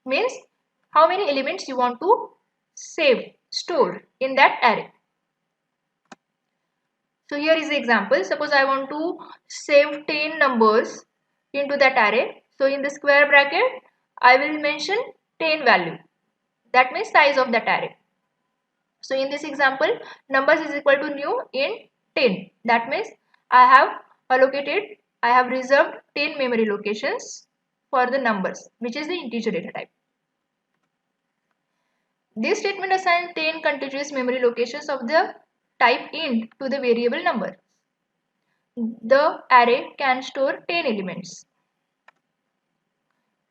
Means how many elements you want to store in that array. So here is the example. Suppose I want to save 10 numbers into that array. So in the square bracket, I will mention 10 value. That means size of that array. So in this example, numbers is equal to new int 10. That means I have reserved 10 memory locations for the numbers, which is the integer data type. This statement assigns 10 contiguous memory locations of the type int to the variable number. The array can store 10 elements.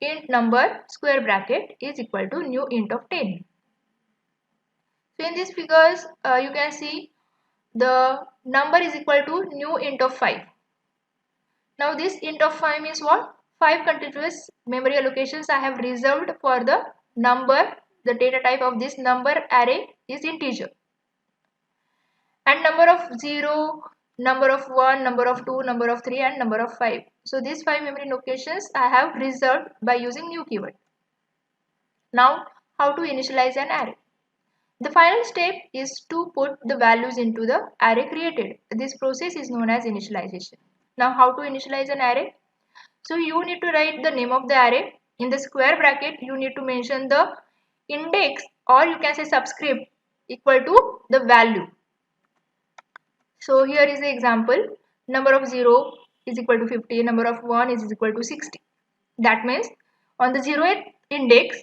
Int number square bracket is equal to new int of 10. So in these figures, you can see the number is equal to new int of 5. Now this int of 5 means what? 5 contiguous memory allocations I have reserved for the number. The data type of this number array is integer. And number of 0, number of 1, number of 2, number of 3 and number of 5. So these 5 memory locations I have reserved by using new keyword. Now how to initialize an array. The final step is to put the values into the array created. This process is known as initialization. Now how to initialize an array? So you need to write the name of the array. In the square bracket, you need to mention the index, or you can say subscript equal to the value. So here is the example. Number of 0 is equal to 50, number of 1 is equal to 60. That means on the 0th index,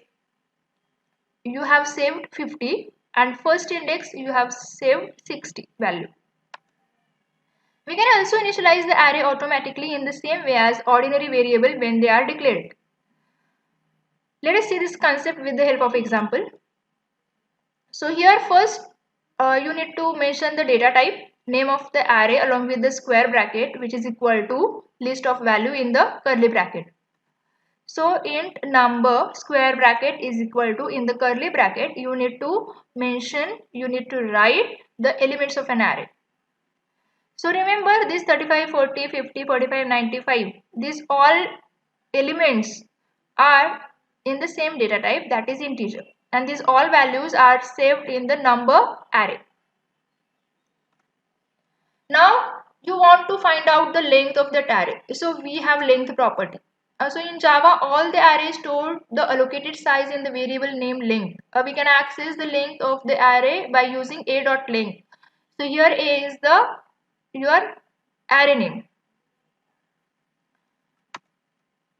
you have saved 50 and first index you have saved 60 value. We can also initialize the array automatically in the same way as ordinary variable when they are declared. Let us see this concept with the help of example. So here first you need to mention the data type, name of the array along with the square bracket which is equal to list of value in the curly bracket. So int number square bracket is equal to, in the curly bracket you need to write the elements of an array. So remember this 35, 40, 50, 45, 95, these all elements are in the same data type, that is integer, and these all values are saved in the number array. Now you want to find out the length of that array. So we have length property. So in Java, all the arrays store the allocated size in the variable named length. We can access the length of the array by using a.length. So here a is your array name.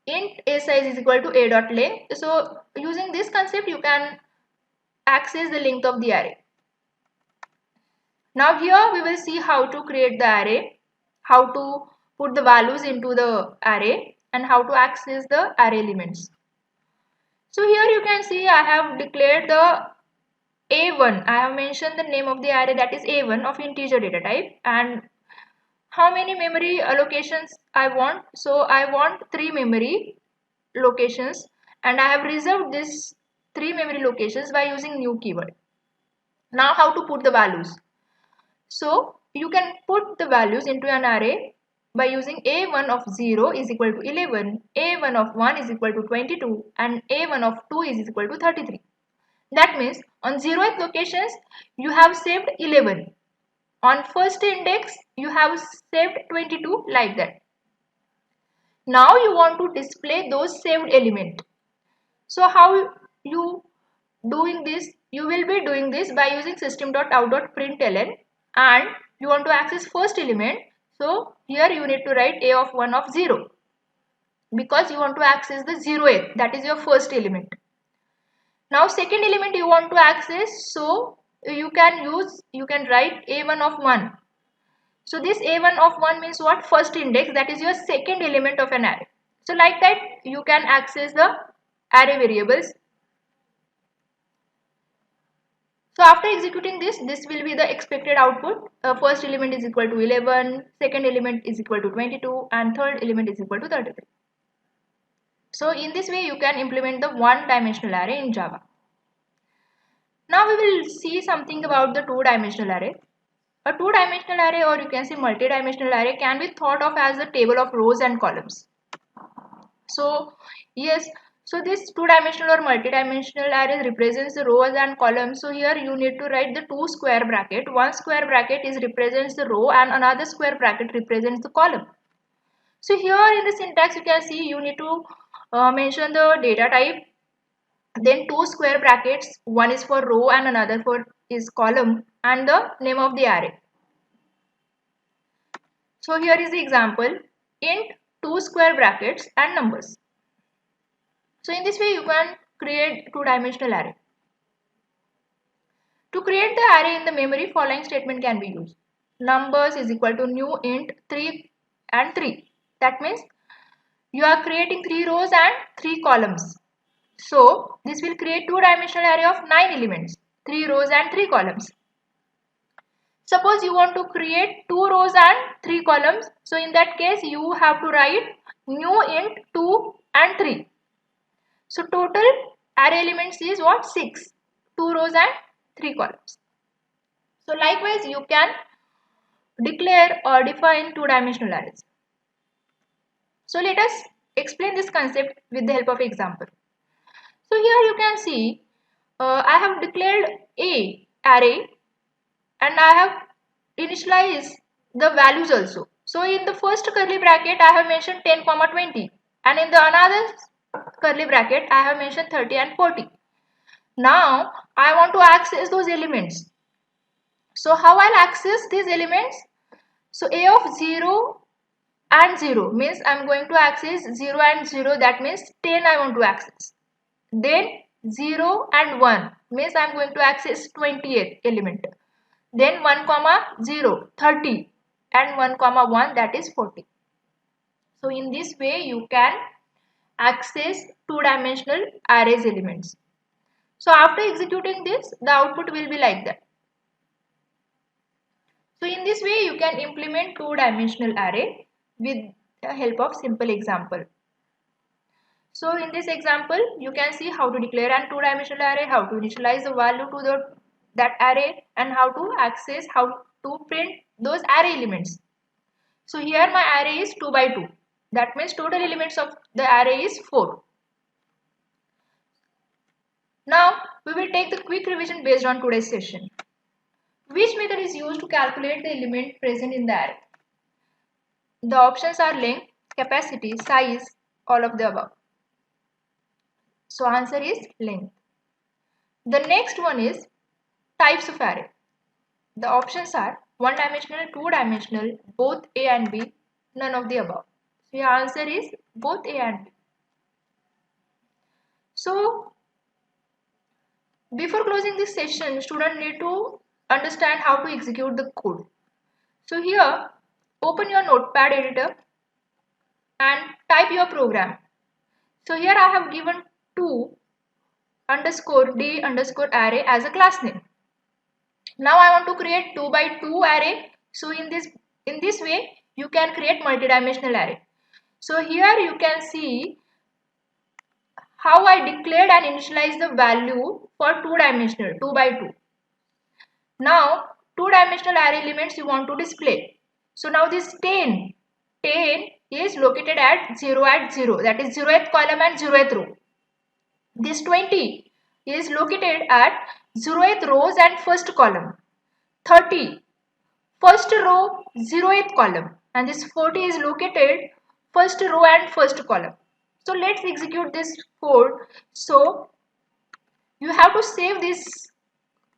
Int a size is equal to a.length. So using this concept, you can access the length of the array. Now here we will see how to create the array, how to put the values into the array, and how to access the array elements. So here you can see I have declared the a1. I have mentioned the name of the array, that is a1 of integer data type, and how many memory allocations I want. So I want 3 memory locations, and I have reserved these 3 memory locations by using new keyword. Now how to put the values. So you can put the values into an array by using a1 of 0 is equal to 11, a1 of 1 is equal to 22, and a1 of 2 is equal to 33. That means on 0th locations you have saved 11. On first index you have saved 22, like that. Now you want to display those saved element. So how you doing this? you will be doing this by using system.out.println, and you want to access first element. So here you need to write a of 1 of 0 because you want to access the 0th, that is your first element. Now second element you want to access, so you can write a1 of 1. So this a1 of 1 means what? First index, that is your second element of an array. So like that you can access the array variables. So after executing this will be the expected output. First element is equal to 11, second element is equal to 22, and third element is equal to 33. So in this way you can implement the one-dimensional array in Java. Now we will see something about the two-dimensional array. A two-dimensional array, or you can say multi-dimensional array, can be thought of as a table of rows and columns. So yes, so this two-dimensional or multi-dimensional array represents the rows and columns. So here you need to write the two square bracket. One square bracket is represents the row and another square bracket represents the column. So here in the syntax you can see you need to mention the data type, then two square brackets, one is for row and another for is column, and the name of the array. So here is the example: int two square brackets and numbers. So in this way you can create two-dimensional array. To create the array in the memory, following statement can be used. Numbers is equal to new int 3 and 3. That means you are creating 3 rows and 3 columns. So this will create two-dimensional array of 9 elements, 3 rows and 3 columns. Suppose you want to create 2 rows and 3 columns. So in that case you have to write new int 2 and 3. So total array elements is what? 6. 2 rows and 3 columns. So likewise you can declare or define two-dimensional arrays. So let us explain this concept with the help of example. So here you can see I have declared a array and I have initialized the values also. So in the first curly bracket I have mentioned 10, 20, and in the another curly bracket I have mentioned 30 and 40. Now I want to access those elements. So how I'll access these elements? So a of 0 and 0 means I'm going to access 0 and 0, that means 10 I want to access. Then 0 and 1 means I'm going to access 20th element. Then 1 comma 0, 30, and 1 comma 1, that is 40. So in this way you can access two-dimensional arrays elements. So after executing this, the output will be like that. So in this way you can implement two-dimensional array with the help of simple example. So in this example you can see how to declare an two-dimensional array, how to initialize the value to that array, and how to access, how to print those array elements. So here my array is 2 by 2. That means total elements of the array is 4. Now we will take the quick revision based on today's session. Which method is used to calculate the element present in the array? The options are length, capacity, size, all of the above. So answer is length. The next one is types of array. The options are one-dimensional, two-dimensional, both A and B, none of the above. So your answer is both A and B. So before closing this session, students need to understand how to execute the code. So here, open your notepad editor and type your program. So here I have given 2 underscore d underscore array as a class name. Now I want to create 2 by 2 array. So in this way you can create multi-dimensional array. So here you can see how I declared and initialized the value for two-dimensional 2 by 2. Now two-dimensional array elements you want to display. So now this 10 is located at 0 at 0, that is 0th column and 0th row. This 20 is located at 0th rows and first column. 30 first row 0th column, and this 40 is located first row and first column. So let's execute this code. So you have to save this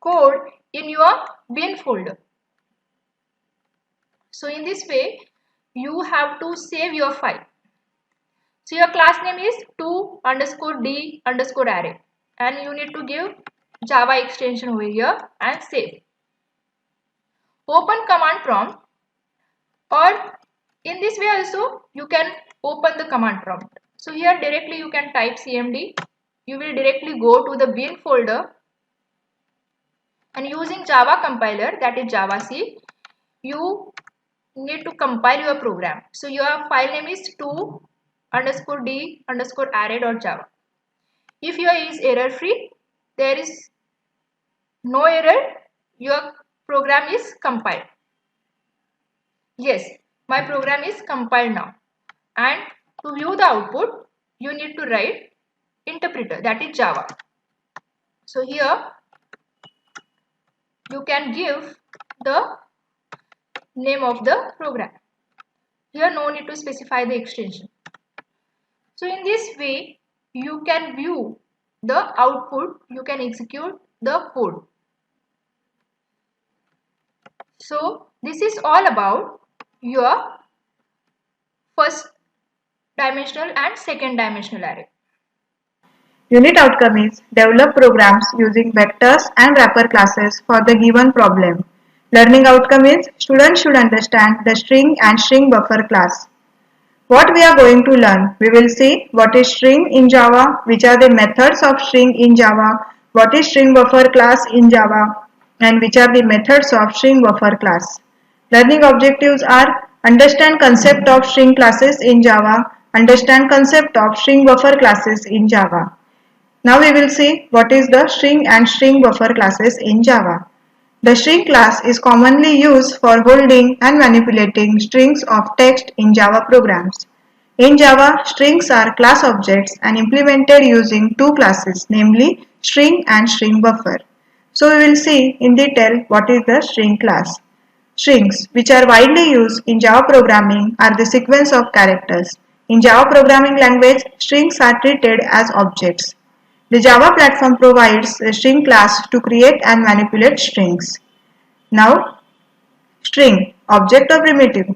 code in your bin folder. So in this way, you have to save your file. So your class name is 2_d_array and you need to give Java extension over here and save. Open command prompt, or in this way also you can open the command prompt. So here directly you can type cmd. You will directly go to the bin folder and using Java compiler, that is Javac, you need to compile your program. So your file name is 2_d_array.java. If your is error free, there is no error, your program is compiled. Yes, my program is compiled now. And to view the output, you need to write interpreter, that is Java. So here you can give the name of the program. Here no need to specify the extension. So in this way, you can view the output, you can execute the code. So this is all about your first dimensional and second dimensional array. Unit outcome is develop programs using vectors and wrapper classes for the given problem. Learning outcome is students should understand the string and string buffer class. What we are going to learn, we will see what is string in Java, which are the methods of string in Java, what is string buffer class in Java, and which are the methods of string buffer class. Learning objectives are understand concept of string classes in Java, understand concept of string buffer classes in Java. Now we will see what is the string and string buffer classes in Java. The string class is commonly used for holding and manipulating strings of text in Java programs. In Java, strings are class objects and implemented using two classes, namely string and string buffer. So we will see in detail what is the string class. Strings, which are widely used in Java programming, are the sequence of characters. In Java programming language, strings are treated as objects. The Java platform provides a string class to create and manipulate strings. Now, string, object or primitive.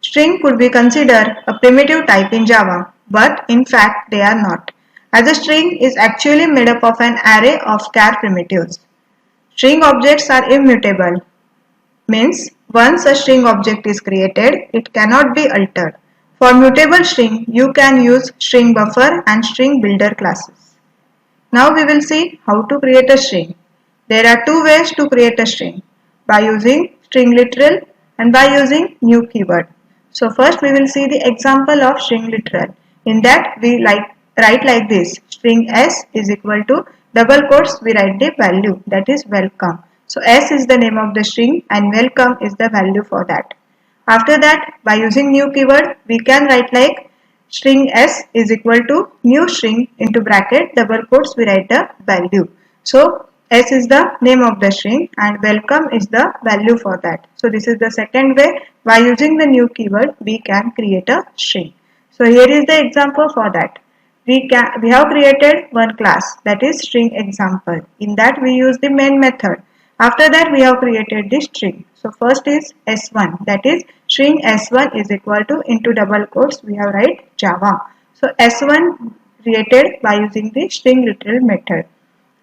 String could be considered a primitive type in Java, but in fact they are not, as a string is actually made up of an array of char primitives. String objects are immutable, means once a string object is created, it cannot be altered. For mutable string, you can use string buffer and string builder classes. Now we will see how to create a string. There are two ways to create a string, by using string literal and by using new keyword. So first we will see the example of string literal. In that we write like this, string s is equal to double quotes, we write the value, that is welcome. So s is the name of the string and welcome is the value for that. After that, by using new keyword, we can write like string s is equal to new string into bracket double quotes, we write the value. So s is the name of the string and welcome is the value for that. So this is the second way. By using the new keyword, we can create a string. So here is the example for that. We have created one class, that is string example. In that we use the main method. After that we have created this string. So first is s1, that is string s1 is equal to into double quotes we have write Java. So s1 created by using the string literal method.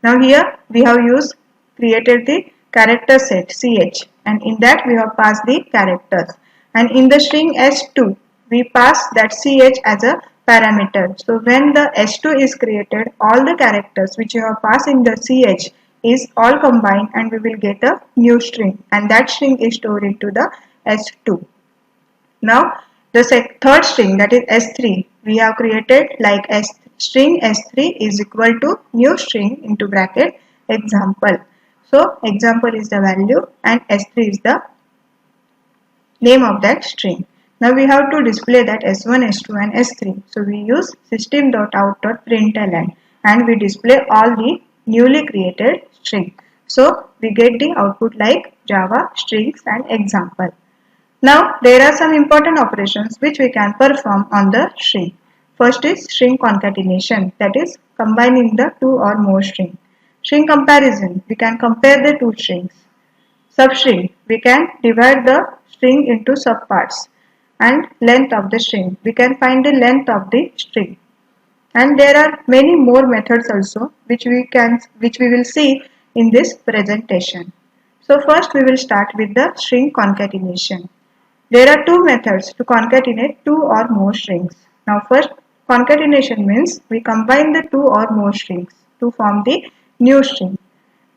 Now here we have created the character set ch, and in that we have passed the characters, and in the string s2 we pass that ch as a parameter. So when the s2 is created, all the characters which you have passed in the ch is all combined and we will get a new string, and that string is stored into the s2. Now the third string, that is s3, we have created like string s3 is equal to new string into bracket example. So example is the value and s3 is the name of that string. Now we have to display that s1, s2 and s3. So we use system.out.println and we display all the newly created string. So we get the output like Java, strings and example. Now there are some important operations which we can perform on the string. First is string concatenation, that is combining the two or more string. String comparison, we can compare the two strings. Substring, we can divide the string into subparts. And length of the string, we can find the length of the string. And there are many more methods also which we will see in this presentation. So first we will start with the string concatenation. There are two methods to concatenate two or more strings. Now first, concatenation means we combine the two or more strings to form the new string.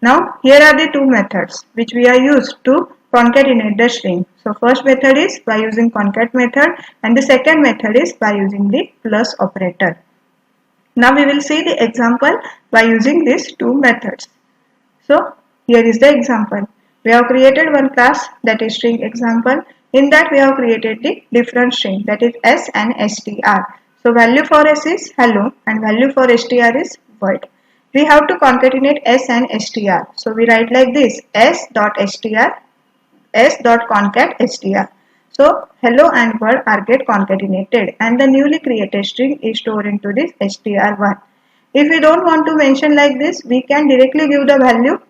Now here are the two methods which we are used to concatenate the string. So first method is by using concat method and the second method is by using the plus operator. Now we will see the example by using these two methods. So here is the example. We have created one class, that is string example. In that we have created the different string, that is s and str. So value for s is hello and value for str is world. We have to concatenate s and str. So we write like this, s.str, s.concat str. So hello and word are get concatenated and the newly created string is stored into this str1. If we don't want to mention like this, we can directly give the value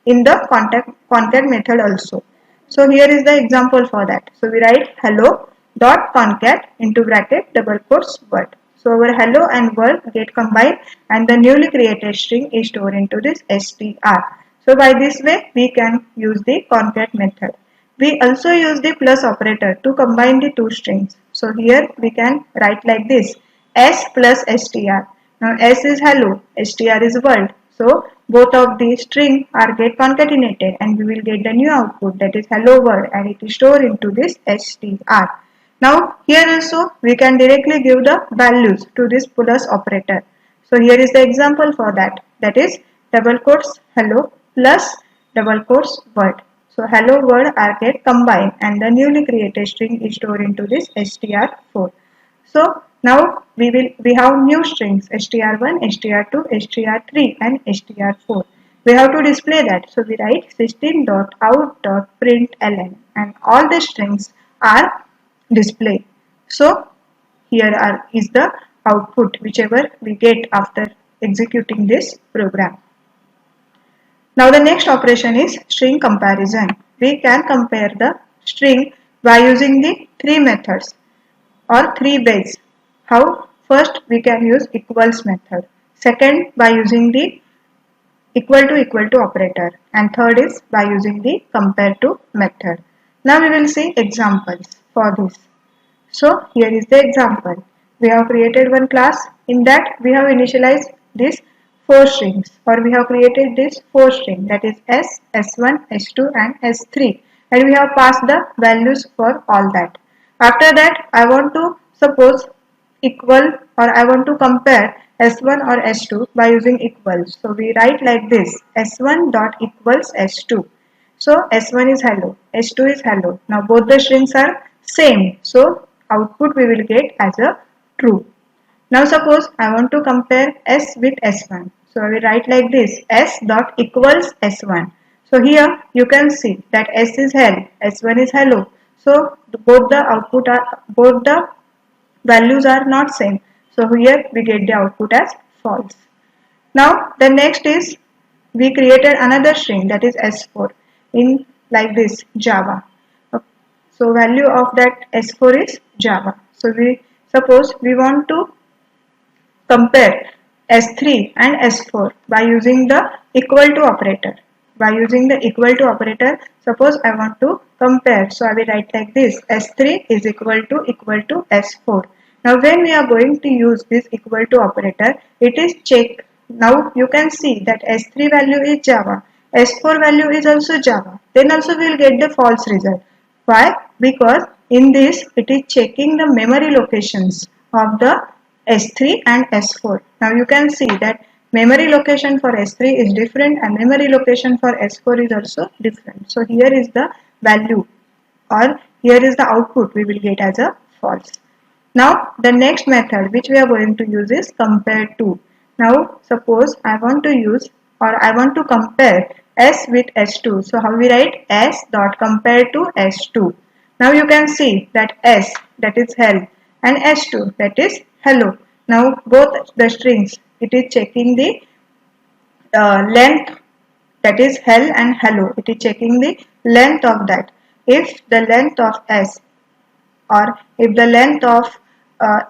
in the concat method also. So here is the example for that. So we write hello dot concat into bracket double quotes word. So our hello and word get combined and the newly created string is stored into this str. So by this way we can use the concat method. We also use the plus operator to combine the two strings. So here we can write like this, s plus str. Now s is hello, str is world. So both of the string are get concatenated and we will get the new output, that is hello world, and it is stored into this str. Now here also we can directly give the values to this plus operator. So here is the example for that, that is double quotes hello plus double quotes world. So hello world are get combined and the newly created string is stored into this str4. So now we have new strings str1, str2, str3 and str4. We have to display that. So we write system.out.println and all the strings are displayed. So here is the output whichever we get after executing this program. Now the next operation is string comparison. We can compare the string by using the three methods or three ways. How? First we can use equals method. Second by using the equal to operator. And third is by using the compare to method. Now we will see examples for this. So here is the example. We have created one class. In that we have initialized this four strings, or we have created this four string, that is s, s1, s2 and s3, and we have passed the values for all that. After that I want to suppose equal, or I want to compare s1 or s2 by using equals. So we write like this, s1 dot equals s2. So s1 is hello, s2 is hello. Now both the strings are same, so output we will get as a true. Now suppose I want to compare s with s1. So I will write like this, s dot equals s1. So here you can see that s is hell, s1 is hello. So both the values are not same. So here we get the output as false. Now the next is we created another string, that is s4 in like this Java. So value of that s4 is Java. So we suppose we want to compare S3 and S4 by using the equal to operator. By using the equal to operator, suppose I want to compare. So I will write like this, S3 is equal to S4. Now when we are going to use this equal to operator, it is check. Now you can see that S3 value is Java, S4 value is also Java. Then also we will get the false result. Why? Because in this it is checking the memory locations of the S3 and S4. Now you can see that memory location for S3 is different and memory location for S4 is also different. So here is the value, or here is the output we will get as a false. Now the next method which we are going to use is compare to. Now suppose I want to use, or I want to compare S with S2. So how we write, S dot compare to S2. Now you can see that S, that is hell, and S2, that is hello. Now both the strings, it is checking the length, that is hell and hello. It is checking the length of that. If the length of s, or if the length of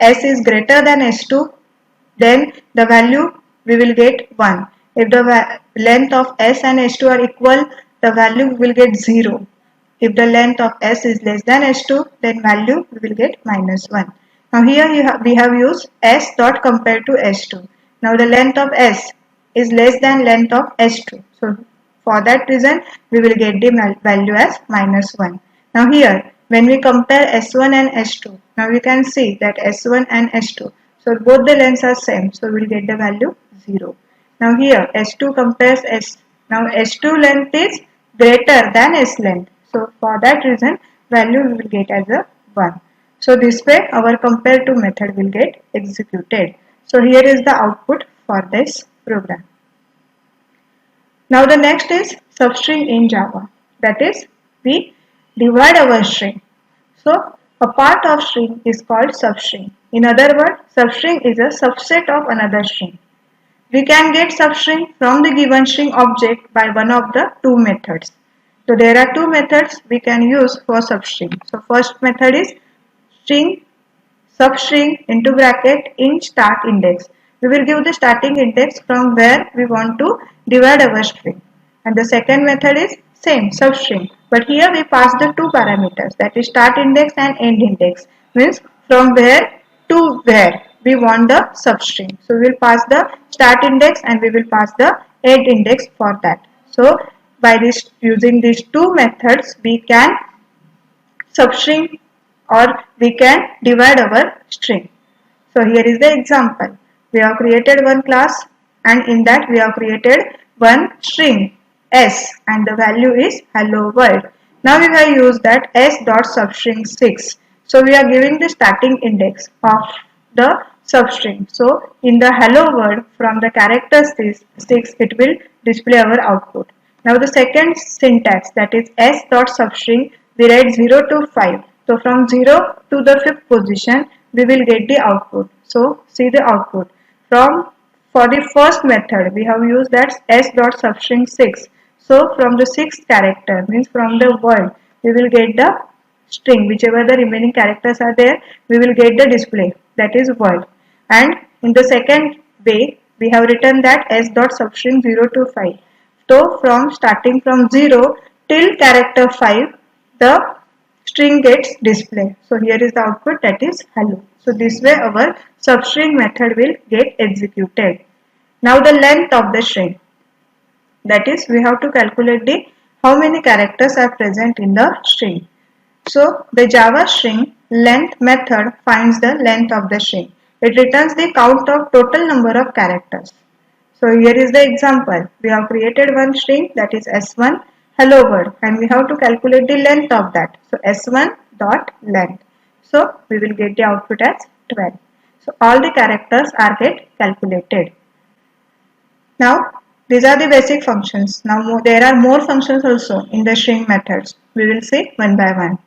s is greater than s2, then the value we will get 1. If the length of s and s2 are equal, the value we will get 0. If the length of s is less than s2, then value we will get -1. Now here we have used s dot compared to s2. Now the length of s is less than length of s2. So for that reason we will get the value as -1. Now here when we compare s1 and s2, now we can see that s1 and s2, so both the lengths are same, so we will get the value 0. Now here s2 compares s. Now s2 length is greater than s length. So for that reason value we will get as a 1. So this way our compare to method will get executed. So here is the output for this program. Now the next is substring in Java. That is, we divide our string. So a part of string is called substring. In other words, substring is a subset of another string. We can get substring from the given string object by one of the two methods. So there are two methods we can use for substring. So first method is string substring into bracket in start index. We will give the starting index from where we want to divide our string. And the second method is same substring, but here we pass the two parameters, that is start index and end index, means from where to where we want the substring. So we will pass the start index and we will pass the end index for that. So by this using these two methods we can substring or we can divide our string. So here is the example. We have created one class and in that we have created one string s and the value is hello world. Now we have used that s dot substring 6. So we are giving the starting index of the substring. So in the hello world from the character 6 it will display our output. Now the second syntax, that is s dot substring, we write 0 to 5. So from 0 to the 5th position we will get the output. So see the output. From for the first method we have used that s dot substring 6. So from the 6th character, means from the word, we will get the string, whichever the remaining characters are there, we will get the display, that is word. And in the second way we have written that s dot substring 0 to 5. So from starting from 0 till character 5 the string gets displayed. So here is the output, that is hello. So this way our substring method will get executed. Now the length of the string, that is we have to calculate the how many characters are present in the string. So the Java string length method finds the length of the string. It returns the count of total number of characters. So here is the example. We have created one string, that is s1 hello world, and we have to calculate the length of that. So s1 dot length. So we will get the output as 12. So all the characters are get calculated. Now these are the basic functions. Now there are more functions also in the string methods. We will see one by one.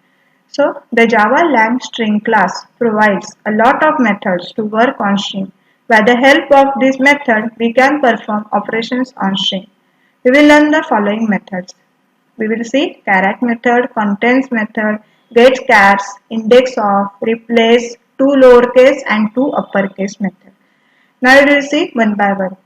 So the Java Lang string class provides a lot of methods to work on string. By the help of this method, we can perform operations on string. We will learn the following methods. We will see caret method, contents method, get chars, index of, replace, two lowercase and two uppercase method. Now we will see one by one.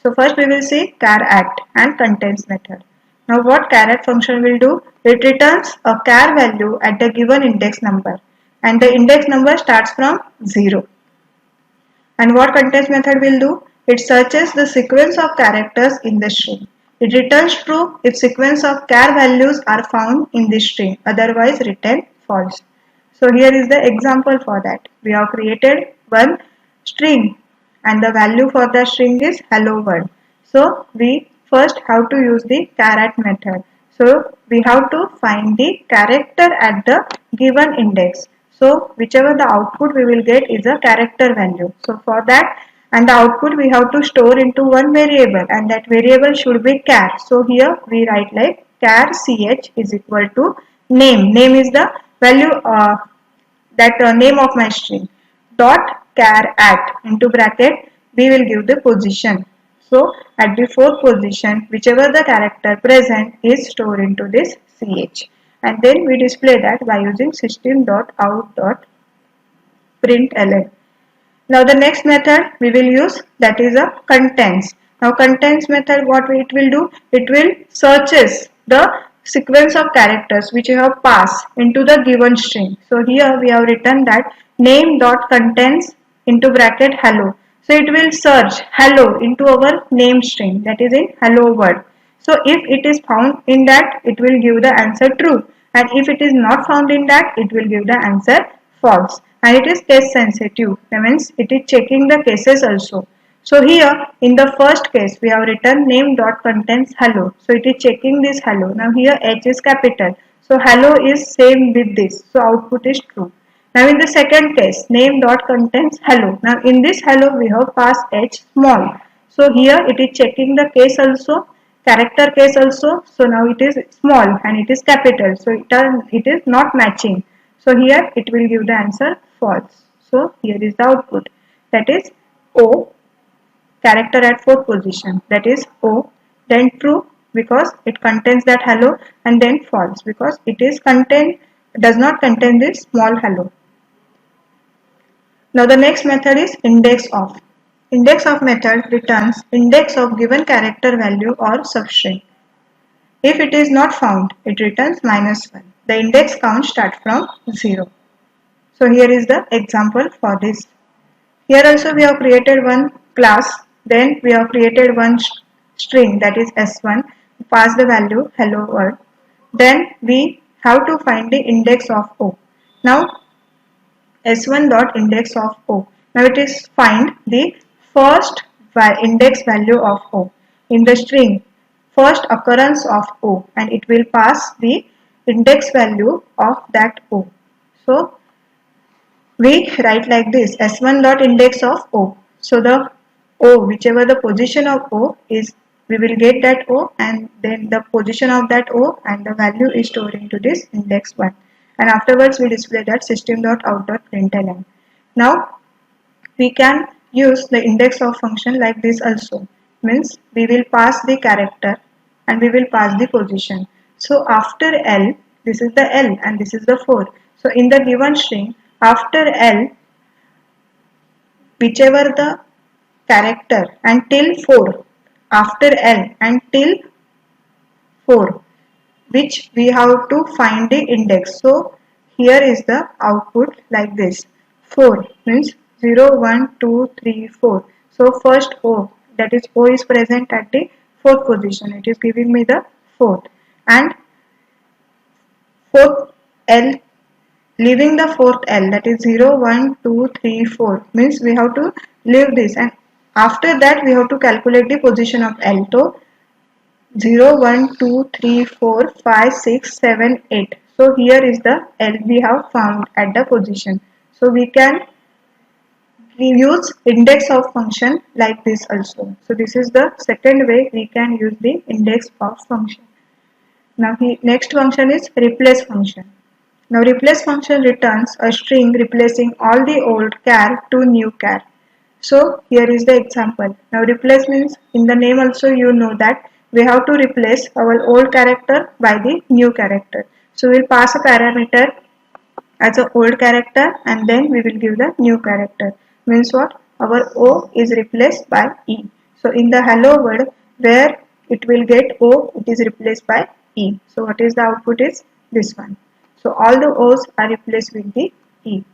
So first we will see char at and contents method. Now what caret function will do? It returns a char value at the given index number and the index number starts from 0. And what contents method will do? It searches the sequence of characters in the string. It returns true if sequence of char values are found in this string, otherwise return false. So here is the example for that. We have created one string and the value for the string is hello world. So we first have to use the caret method. So we have to find the character at the given index. So whichever the output we will get is a character value. So for that, and the output we have to store into one variable and that variable should be char. So here we write like char ch is equal to name. Name is the value name of my string. Dot char at into bracket we will give the position. So at the fourth position, whichever the character present is stored into this ch. And then we display that by using system.out.println. Now the next method we will use, that is a contents. Now contents method, what it will do? It will searches the sequence of characters which you have passed into the given string. So here we have written that name dot contents into bracket hello. So it will search hello into our name string, that is in hello world. So if it is found in that, it will give the answer true, and if it is not found in that, it will give the answer false. And it is case sensitive, that means it is checking the cases also. So here in the first case we have written name dot contents hello, so it is checking this hello. Now here h is capital, so hello is same with this, so output is true. Now in the second case, name dot contents hello. Now in this hello we have passed h small, so here it is checking the case also, character case also. So now it is small and it is capital, so it is not matching. So here it will give the answer false. So here is the output, that is O, character at fourth position, that is O, then true because it contains that hello, and then false because it is does not contain this small hello. Now the next method is index of. Index of method returns index of given character value or substring. If it is not found, it returns -1. The index count starts from 0. So here is the example for this. Here also we have created one class, then we have created one string, that is s1, pass the value hello world. Then we have to find the index of O. Now s1 dot index of O. Now it is find the first index value of O in the string, first occurrence of O, and it will pass the index value of that O. So we write like this, s1 dot index of O. So the O, whichever the position of O is, we will get that O, and then the position of that O and the value is stored into this index 1. And afterwards we display that system.out.println. Now we can use the index of function like this also. Means we will pass the character and we will pass the position. So after L, this is the L and this is the 4. So in the given string, after L, whichever the character until 4, after L until 4, which we have to find the index. So here is the output like this. 4 means 0, 1, 2, 3, 4. So first O, that is O is present at the fourth position. It is giving me the fourth. And fourth L, leaving the fourth L, that is 0, 1, 2, 3, 4, means we have to leave this, and after that we have to calculate the position of L. So 0, 1, 2, 3, 4, 5, 6, 7, 8. So here is the L we have found at the position. So we can use index of function like this also. So this is the second way we can use the index of function. Now next function is replace function. Now replace function returns a string replacing all the old char to new char. So here is the example. Now replace means in the name also you know that we have to replace our old character by the new character. So we will pass a parameter as an old character and then we will give the new character. Means what? Our O is replaced by E. So in the hello world where it will get O, it is replaced by E. So what is the output is this one. So all the O's are replaced with the E.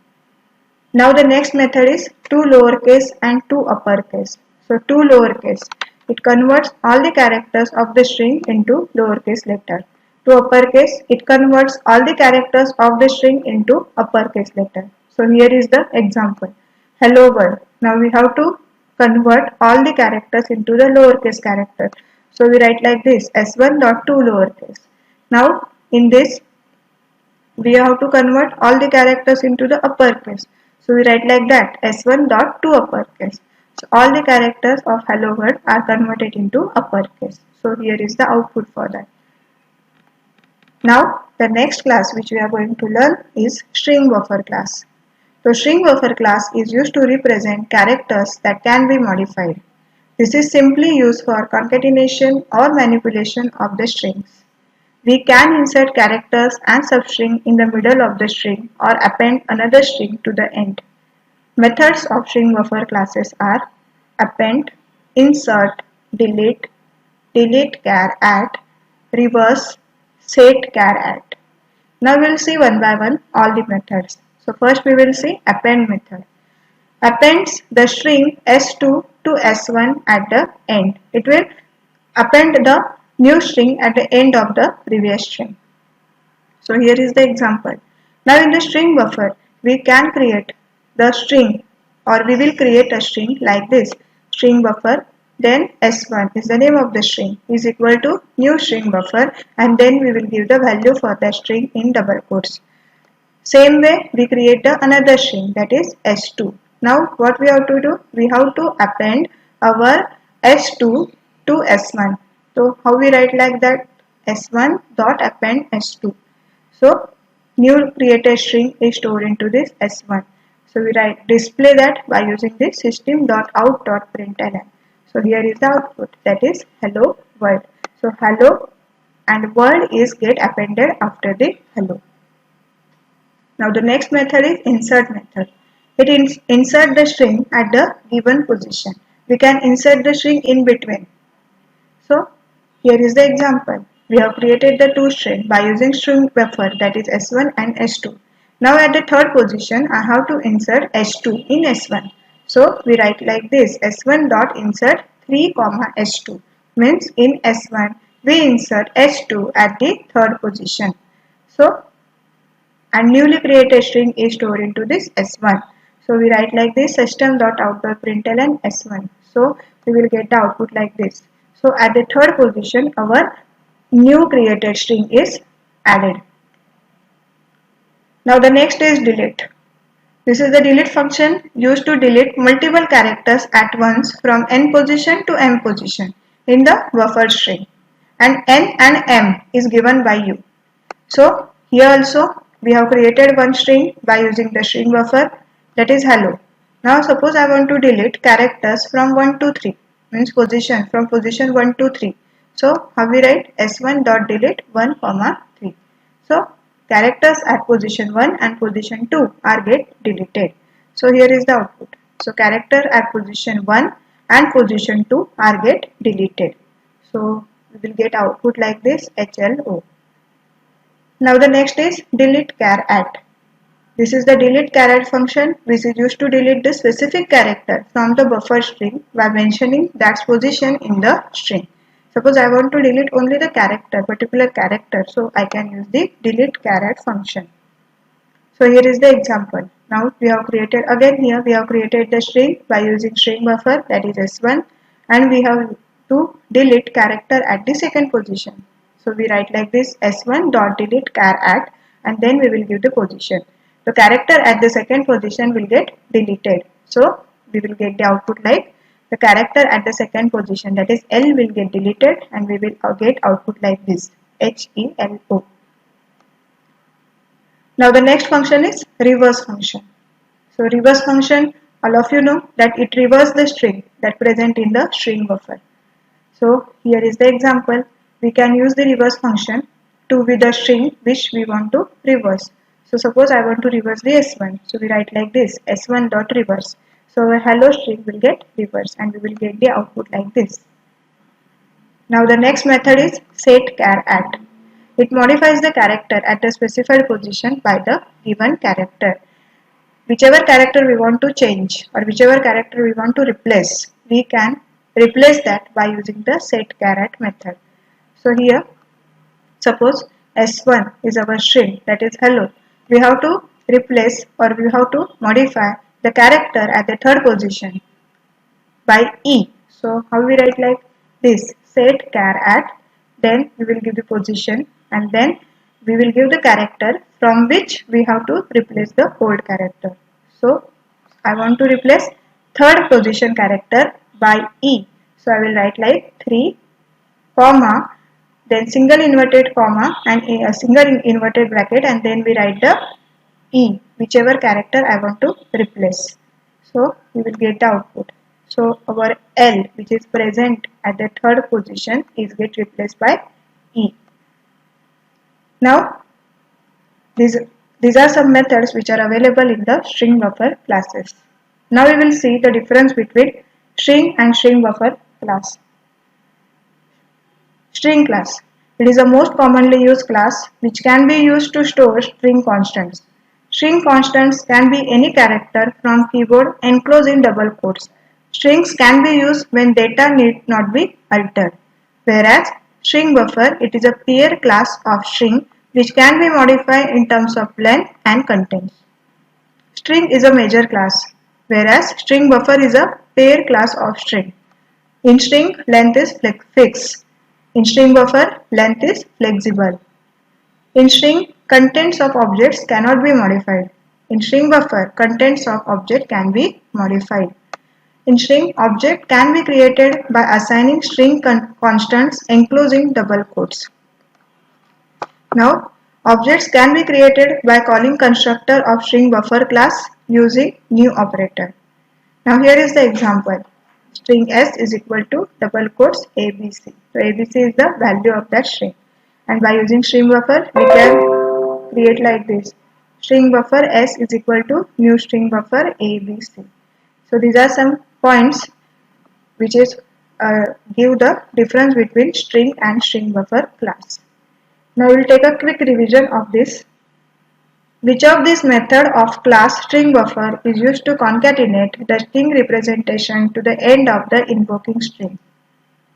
Now the next method is to lowercase and to uppercase. So to lowercase, it converts all the characters of the string into lowercase letter. To uppercase, it converts all the characters of the string into uppercase letter. So here is the example. Hello world. Now we have to convert all the characters into the lowercase character. So we write like this, s1 dot to lowercase. Now in this we have to convert all the characters into the uppercase. So we write like that, s1 dot to uppercase. So all the characters of hello world are converted into uppercase. So here is the output for that. Now the next class which we are going to learn is string buffer class. So string buffer class is used to represent characters that can be modified. This is simply used for concatenation or manipulation of the strings. We can insert characters and substring in the middle of the string or append another string to the end. Methods of string buffer classes are append, insert, delete, delete char at, reverse, set char at. Now we will see one by one all the methods. So first we will see append method. Appends the string s2 to s1 at the end. It will append the new string at the end of the previous string. So here is the example. Now in the string buffer, we can create the string, or we will create a string like this. String buffer, then s1 is the name of the string, is equal to new string buffer, and then we will give the value for the string in double quotes. Same way we create the another string, that is s2. Now what we have to do? We have to append our s2 to s1. So how we write like that? S1 dot append s2. So new created string is stored into this s1. So we write display that by using this system.out.println. So here is the output, that is hello world. So hello and world is get appended after the hello. Now the next method is insert method. It insert the string at the given position. We can insert the string in between. So here is the example. We have created the two string by using string buffer, that is s1 and s2. Now at the third position I have to insert s2 in s1. So we write like this, s1 dot insert 3 comma s2, means in s1 we insert s2 at the third position. So and newly created string is stored into this s1. So we write like this, system.out.println s1. So we will get the output like this. So at the third position our new created string is added. Now the next is delete. This is the delete function used to delete multiple characters at once from n position to m position in the buffer string, and n and m is given by you. So here also we have created one string by using the string buffer, that is hello. Now suppose I want to delete characters from 1 to 3, means position from position 1 to 3. So how we write? S1 dot delete 1 comma 3. So characters at position 1 and position 2 are get deleted. So here is the output. So character at position 1 and position 2 are get deleted. So we will get output like this, HLO. Now the next is delete char at. This is the delete char at function which is used to delete the specific character from the buffer string by mentioning that position in the string. Suppose I want to delete only the character, particular character, so I can use the delete char at function. So here is the example. Now we have created, again here we have created the string by using string buffer, that is s1, and we have to delete character at the second position. So we write like this, s1 dot delete char at, and then we will give the position. The character at the second position will get deleted. So we will get the output like the character at the second position, that is L, will get deleted, and we will get output like this, HELO. Now the next function is reverse function. So reverse function, all of you know that it reverses the string that present in the string buffer. So here is the example. We can use the reverse function to with the string which we want to reverse. So suppose I want to reverse the s1. So we write like this, s1 dot reverse. So our hello string will get reversed and we will get the output like this. Now the next method is set char at. It modifies the character at the specified position by the given character. Whichever character we want to change or whichever character we want to replace, we can replace that by using the set char at method. So here, suppose s1 is our string, that is hello. We have to replace or we have to modify the character at the third position by e. So how we write like this, set char at, then we will give the position, and then we will give the character from which we have to replace the old character. So I want to replace third position character by e. So I will write like 3 comma, then single inverted comma and a single inverted bracket, and then we write the e, whichever character I want to replace. So we will get the output. So our L, which is present at the third position, is get replaced by E. Now these are some methods which are available in the string buffer classes. Now we will see the difference between string and string buffer class. String class. It is the most commonly used class which can be used to store string constants. String constants can be any character from keyboard enclosed in double quotes. Strings can be used when data need not be altered. Whereas string buffer, it is a peer class of string which can be modified in terms of length and contents. String is a major class, whereas string buffer is a pair class of string. In string, length is fixed. In string buffer, length is flexible. In string, contents of objects cannot be modified. In string buffer, contents of object can be modified. In string, object can be created by assigning string constants enclosing double quotes. Now, objects can be created by calling constructor of string buffer class using new operator. Now here is the example. String s is equal to double quotes abc. So abc is the value of that string. And by using string buffer, we can create like this. String buffer s is equal to new string buffer abc. So these are some points which is give the difference between string and string buffer class. Now we will take a quick revision of this. Which of this method of class string buffer is used to concatenate the string representation to the end of the invoking string?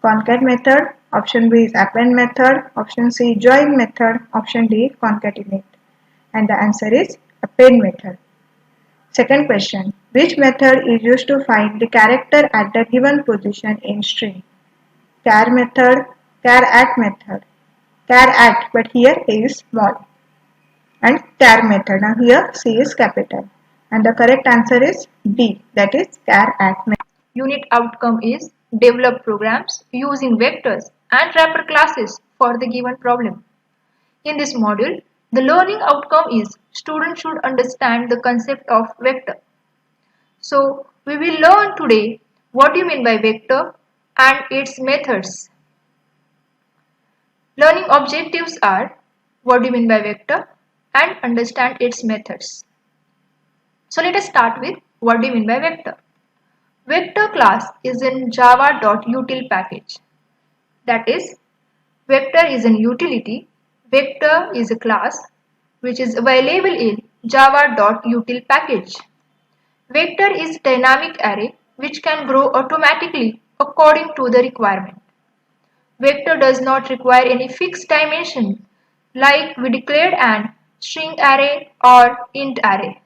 Concat method, option B is append method, option C join method, option D concatenate. And the answer is append method. Second question, which method is used to find the character at the given position in string? Char method, char at method, char at, but here A is small, and char method. Now here C is capital, and the correct answer is D, that is char at method. Unit outcome is develop programs using vectors and wrapper classes for the given problem. In this module, the learning outcome is students should understand the concept of vector. So we will learn today what you mean by vector and its methods. Learning objectives are what do you mean by vector and understand its methods. So let us start with what do you mean by vector. Vector class is in java.util package. That is, vector is an utility. Vector is a class which is available in java.util package. Vector is dynamic array which can grow automatically according to the requirement. Vector does not require any fixed dimension like we declared an string array or int array.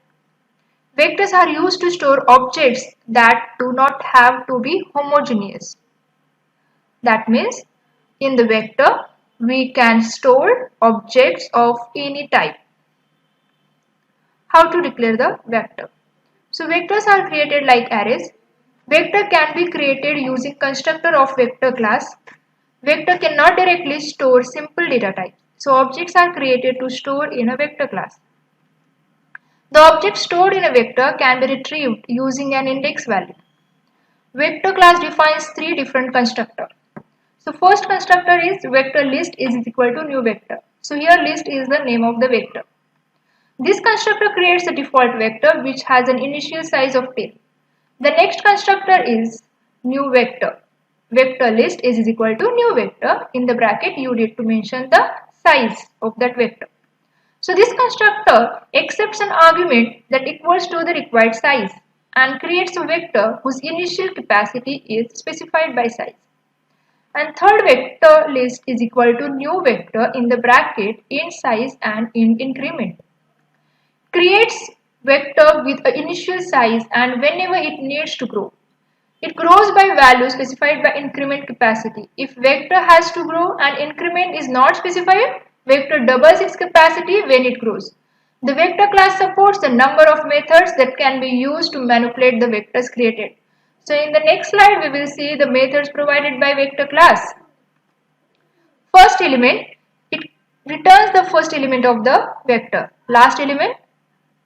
Vectors are used to store objects that do not have to be homogeneous. That means in the vector we can store objects of any type. How to declare the vector? So vectors are created like arrays. Vector can be created using constructor of vector class. Vector cannot directly store simple data types. So objects are created to store in a vector class. The object stored in a vector can be retrieved using an index value. Vector class defines three different constructors. So first constructor is vector list is equal to new vector. So here list is the name of the vector. This constructor creates a default vector which has an initial size of 10. The next constructor is new vector. Vector list is equal to new vector. In the bracket you need to mention the size of that vector. So this constructor accepts an argument that equals to the required size and creates a vector whose initial capacity is specified by size. And third vector list is equal to new vector in the bracket in size and in increment. Creates vector with an initial size and whenever it needs to grow. It grows by value specified by increment capacity. If vector has to grow and increment is not specified, vector doubles its capacity when it grows. The vector class supports a number of methods that can be used to manipulate the vectors created. So in the next slide, we will see the methods provided by vector class. First element, it returns the first element of the vector. Last element,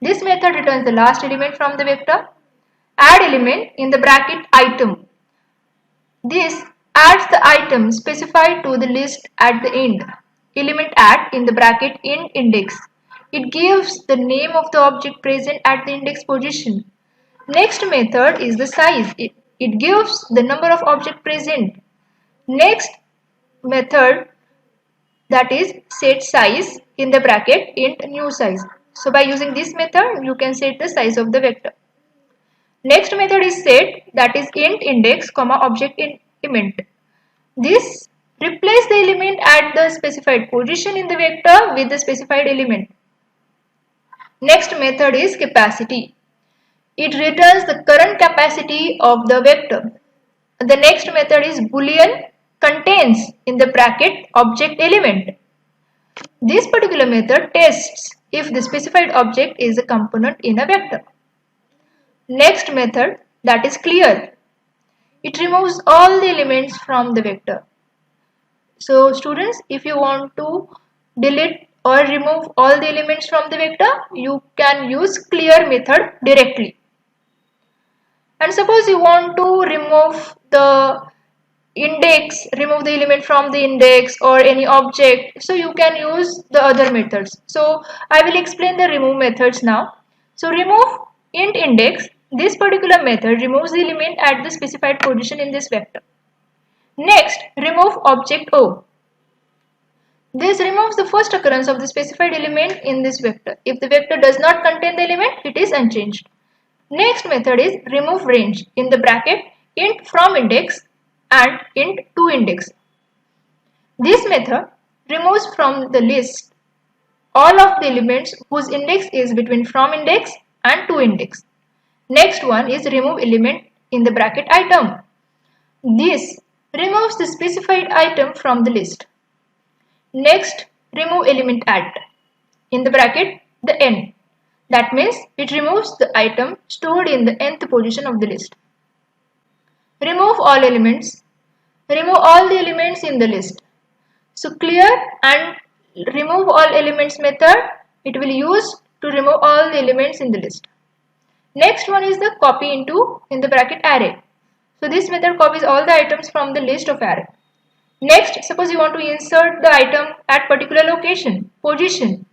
this method returns the last element from the vector. add element in the bracket item. This adds the item specified to the list at the end. Element add in the bracket int index. It gives the name of the object present at the index position. Next method is the size. It gives the number of object present. Next method, that is set size in the bracket int new size. So by using this method you can set the size of the vector. Next method is set, that is int index comma object element. This replace the element at the specified position in the vector with the specified element. Next method is capacity. It returns the current capacity of the vector. The next method is boolean contains in the bracket object element. This particular method tests if the specified object is a component in a vector. Next method, that is clear. It removes all the elements from the vector. So students, if you want to delete or remove all the elements from the vector, you can use clear method directly. And suppose you want to remove the index, remove the element from the index or any object, so you can use the other methods. So I will explain the remove methods now. So remove int index, this particular method removes the element at the specified position in this vector. Next, remove object O. This removes the first occurrence of the specified element in this vector. If the vector does not contain the element, it is unchanged. Next method is remove range in the bracket int from index and int to index. This method removes from the list all of the elements whose index is between from index and to index. Next one is remove element in the bracket item. This removes the specified item from the list. Next, remove element at in the bracket the n. That means it removes the item stored in the nth position of the list. Remove all elements. Remove all the elements in the list. So clear and remove all elements method, it will use to remove all the elements in the list. Next one is the copy into in the bracket array. So this method copies all the items from the list of array. Next, suppose you want to insert the item at particular location, position.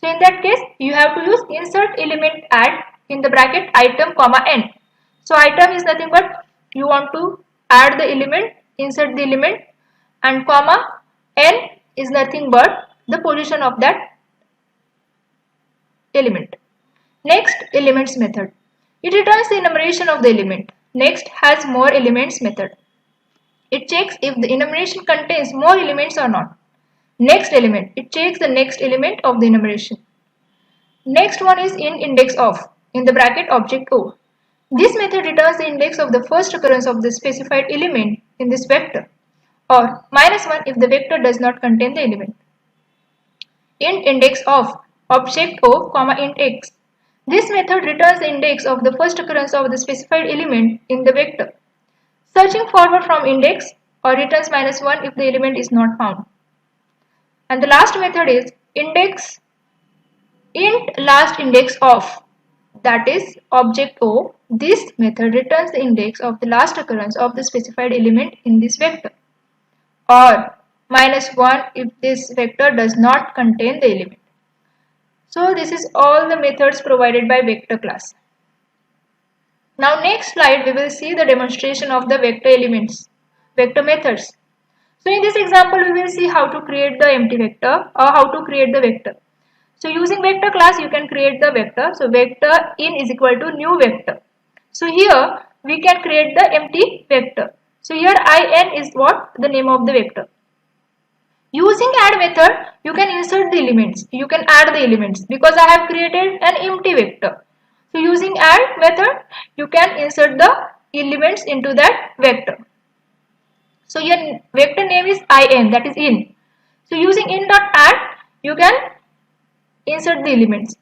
So in that case, you have to use insert element at in the bracket item comma n. So item is nothing but you want to add the element, insert the element, and comma n is nothing but the position of that element. Next, elements method. It returns the enumeration of the element. Next, has more elements method. It checks if the enumeration contains more elements or not. Next element, it checks the next element of the enumeration. Next one is in index of in the bracket object O. This method returns the index of the first occurrence of the specified element in this vector, or -1 if the vector does not contain the element. Int index of object O comma int x. This method returns the index of the first occurrence of the specified element in the vector, searching forward from index, or returns -1 if the element is not found. And the last method is index int last index of, that is object O. This method returns the index of the last occurrence of the specified element in this vector, or -1 if this vector does not contain the element. So this is all the methods provided by vector class. Now next slide we will see the demonstration of the vector elements, vector methods. So in this example we will see how to create the empty vector or how to create the vector. So using vector class you can create the vector. So vector in is equal to new vector. So here we can create the empty vector. So here in is what? The name of the vector. Using add method you can insert the elements. You can add the elements because I have created an empty vector. So using add method you can insert the elements into that vector. So your vector name is in, that is in. So using in.add you can insert the elements.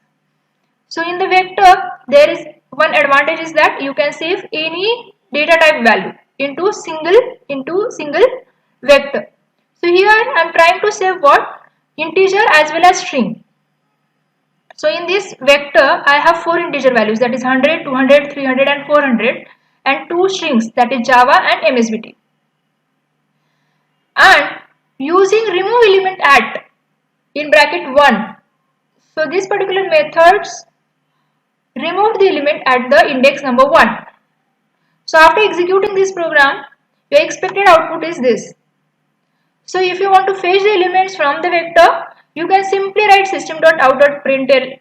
So in the vector there is one advantage is that you can save any data type value into single vector. So here I am trying to save what? Integer as well as string. So in this vector, I have 4 integer values, that is 100, 200, 300 and 400, and 2 strings, that is Java and MSBT. And using remove element at in bracket 1. So this particular methods remove the element at the index number 1. So after executing this program, your expected output is this. So if you want to fetch the elements from the vector, you can simply write system.out.println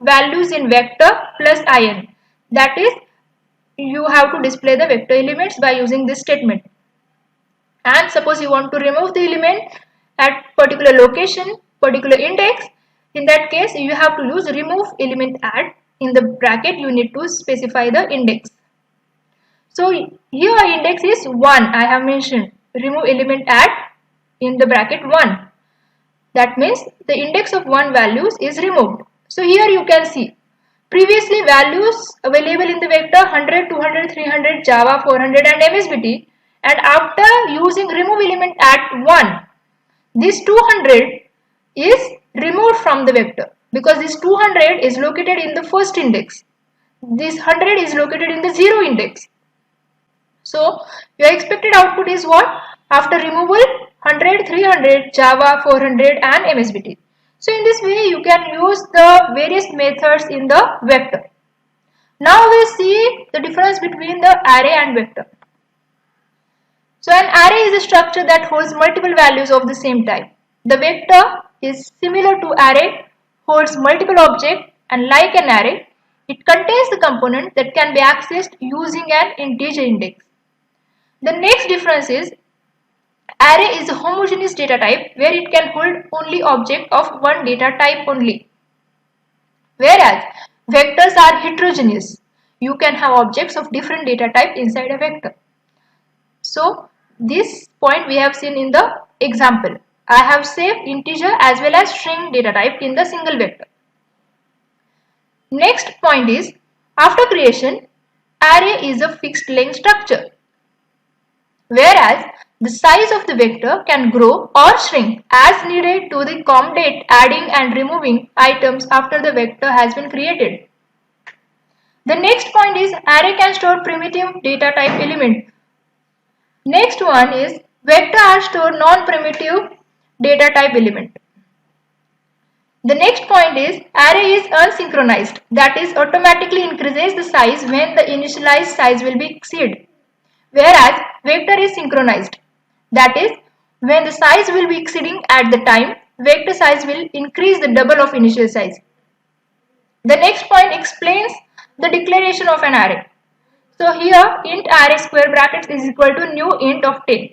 values in vector plus in. That is, you have to display the vector elements by using this statement. And suppose you want to remove the element at particular location, particular index, in that case you have to use remove element at. In the bracket you need to specify the index. So here index is 1, I have mentioned. Remove element at in the bracket 1. That means the index of 1 values is removed. So here you can see previously values available in the vector 100, 200, 300, Java, 400 and MSBT, and after using remove element at 1, this 200 is removed from the vector because this 200 is located in the first index. This 100 is located in the 0 index. So your expected output is what? After removal 100, 300, Java, 400 and MSBT. So in this way you can use the various methods in the vector. Now we see the difference between the array and vector. So an array is a structure that holds multiple values of the same type. The vector is similar to array, holds multiple objects, and like an array, it contains the component that can be accessed using an integer index. The next difference is array is a homogeneous data type where it can hold only object of one data type only. Whereas vectors are heterogeneous. You can have objects of different data type inside a vector. So this point we have seen in the example. I have saved integer as well as string data type in the single vector. Next point is after creation, array is a fixed length structure. Whereas the size of the vector can grow or shrink as needed to accommodate adding and removing items after the vector has been created. The next point is array can store primitive data type element. Next one is vector are store non-primitive data type element. The next point is array is unsynchronized, that is automatically increases the size when the initialized size will be exceeded. Whereas vector is synchronized, that is when the size will be exceeding at the time, vector size will increase the double of initial size. The next point explains the declaration of an array. So here int array square brackets is equal to new int of 10.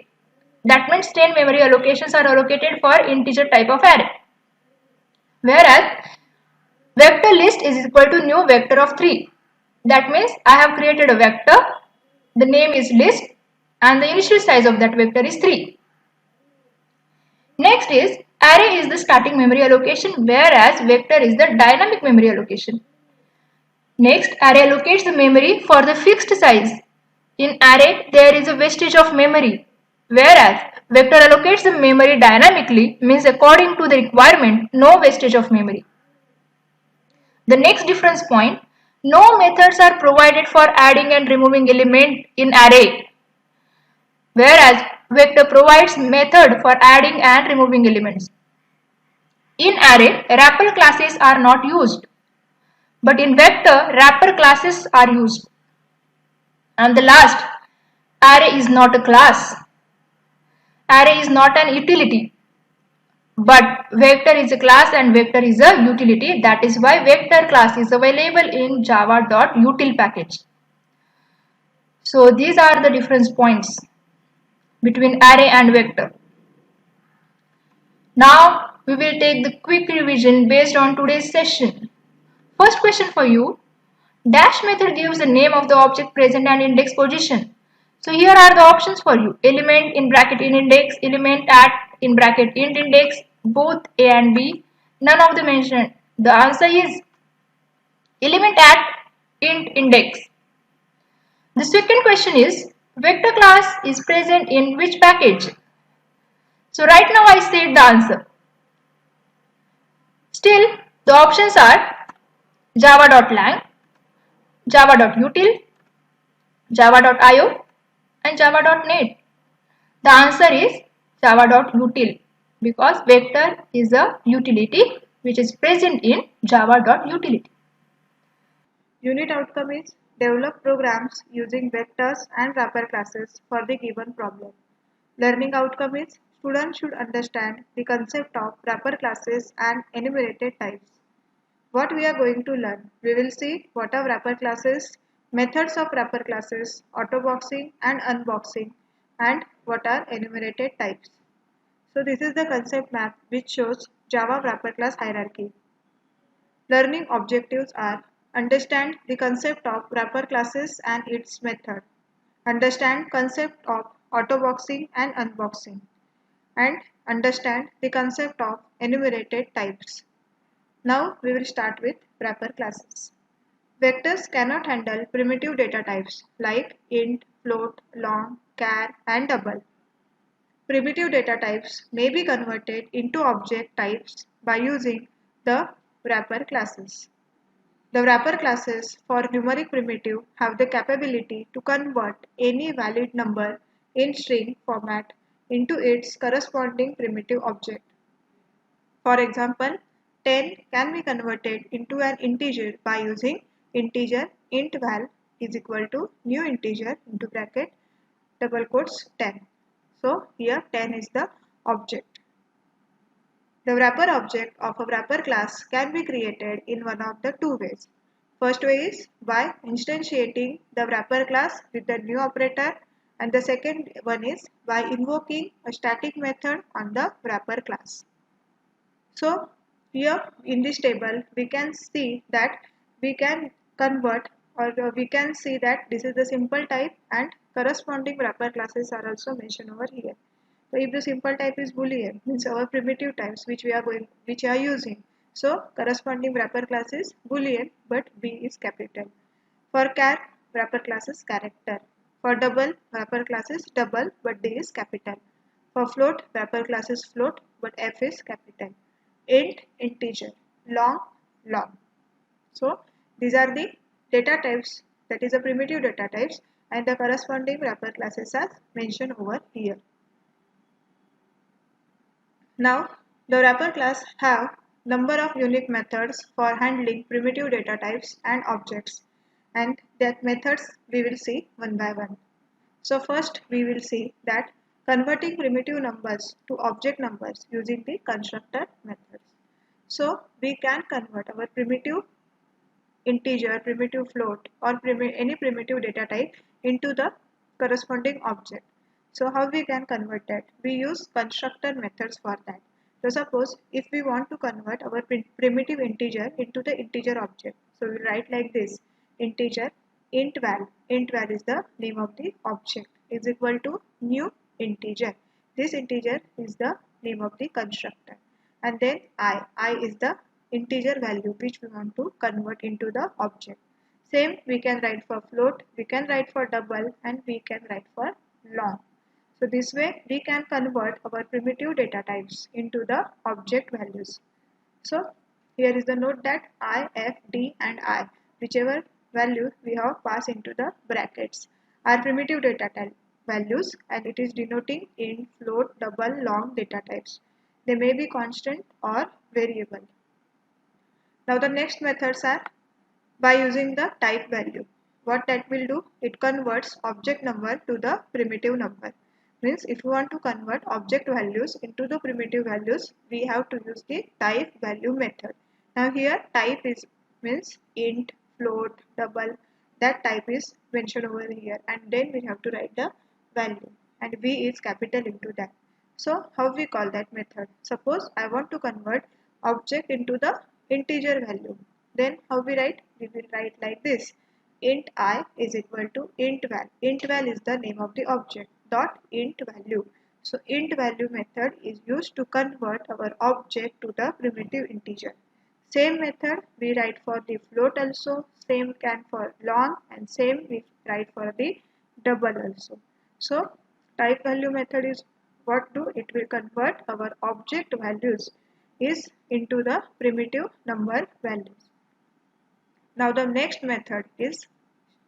That means 10 memory allocations are allocated for integer type of array. Whereas vector list is equal to new vector of 3. That means I have created a vector, the name is list and the initial size of that vector is 3. Next is array is the static memory allocation, whereas vector is the dynamic memory allocation. Next, array allocates the memory for the fixed size. In array, there is a wastage of memory, whereas vector allocates the memory dynamically, means according to the requirement, no wastage of memory. The next difference point, no methods are provided for adding and removing element in array, whereas vector provides method for adding and removing elements. In array, wrapper classes are not used, but in vector, wrapper classes are used. And the last, array is not a class. Array is not an utility, but vector is a class and vector is a utility. That is why vector class is available in java.util package. So these are the difference points between array and vector. Now we will take the quick revision based on today's session. First question for you. Dash method gives the name of the object present and index position. So here are the options for you. Element in bracket in index, element at in bracket int index, both A and B. None of them mentioned. The answer is element at int index. The second question is vector class is present in which package? So right now I said the answer. Still The options are java.lang, java.util, java.io and java.net. The answer is java.util because vector is a utility which is present in java.utility. Unit outcome is develop programs using vectors and wrapper classes for the given problem. Learning outcome is students should understand the concept of wrapper classes and enumerated types. What we are going to learn, we will see what are wrapper classes, methods of wrapper classes, autoboxing and unboxing, and what are enumerated types. So this is the concept map which shows Java wrapper class hierarchy. Learning objectives are understand the concept of wrapper classes and its method, understand concept of autoboxing and unboxing, and understand the concept of enumerated types. Now we will start with wrapper classes. Vectors cannot handle primitive data types like int, float, long, char, and double. Primitive data types may be converted into object types by using the wrapper classes. The wrapper classes for numeric primitive have the capability to convert any valid number in string format into its corresponding primitive object. For example, 10 can be converted into an integer by using integer int val is equal to new integer into bracket double quotes 10. So here 10 is the object. The wrapper object of a wrapper class can be created in one of the two ways. First way is by instantiating the wrapper class with the new operator, and the second one is by invoking a static method on the wrapper class. So here in this table we can see that we can convert or we can see that this is the simple type and corresponding wrapper classes are also mentioned over here. So if the simple type is boolean means our primitive types which are using. So corresponding wrapper class is boolean but B is capital. For char wrapper class is character. For double wrapper class is double but D is capital. For float wrapper class is float but F is capital. Int integer, long long. So these are the data types, that is the primitive data types, and the corresponding wrapper classes are mentioned over here. Now the wrapper class have number of unique methods for handling primitive data types and objects, and that methods we will see one by one. So first we will see that converting primitive numbers to object numbers using the constructor methods. So we can convert our primitive integer, primitive float or any primitive data type into the corresponding object. So how we can convert that? We use constructor methods for that. So suppose if we want to convert our primitive integer into the integer object. So we write like this: integer int val. Int val is the name of the object is equal to new integer. This integer is the name of the constructor. And then I is the integer value which we want to convert into the object. Same we can write for float, we can write for double, and we can write for long. So this way we can convert our primitive data types into the object values. So here is the note that I, F, D and I, whichever value we have passed into the brackets, are primitive data type values, and it is denoting int, float, double, long data types. They may be constant or variable. Now the next methods are by using the type value. What that will do? It converts object number to the primitive number. Means if you want to convert object values into the primitive values, we have to use the type value method. Now here type is means int, float, double. That type is mentioned over here, and then we have to write the value, and V is capital into that. So how we call that method? Suppose I want to convert object into the integer value. Then how we write? We will write like this: int I is equal to int val. Int val is the name of the object dot int value. So int value method is used to convert our object to the primitive integer. Same method we write for the float also, same can for long, and same we write for the double also. So type value method is what do? It will convert our object values is into the primitive number values. Now the next method is,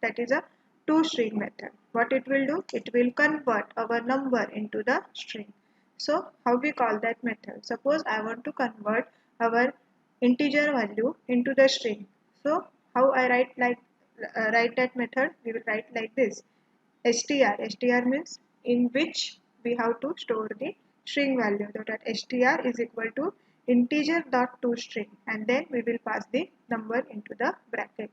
that is a toString method. What it will do? It will convert our number into the string. So how we call that method? Suppose I want to convert our integer value into the string. So how I write that method? We will write like this: str means in which we have to store the string value. So that str is equal to integer dot toString, and then we will pass the number into the bracket.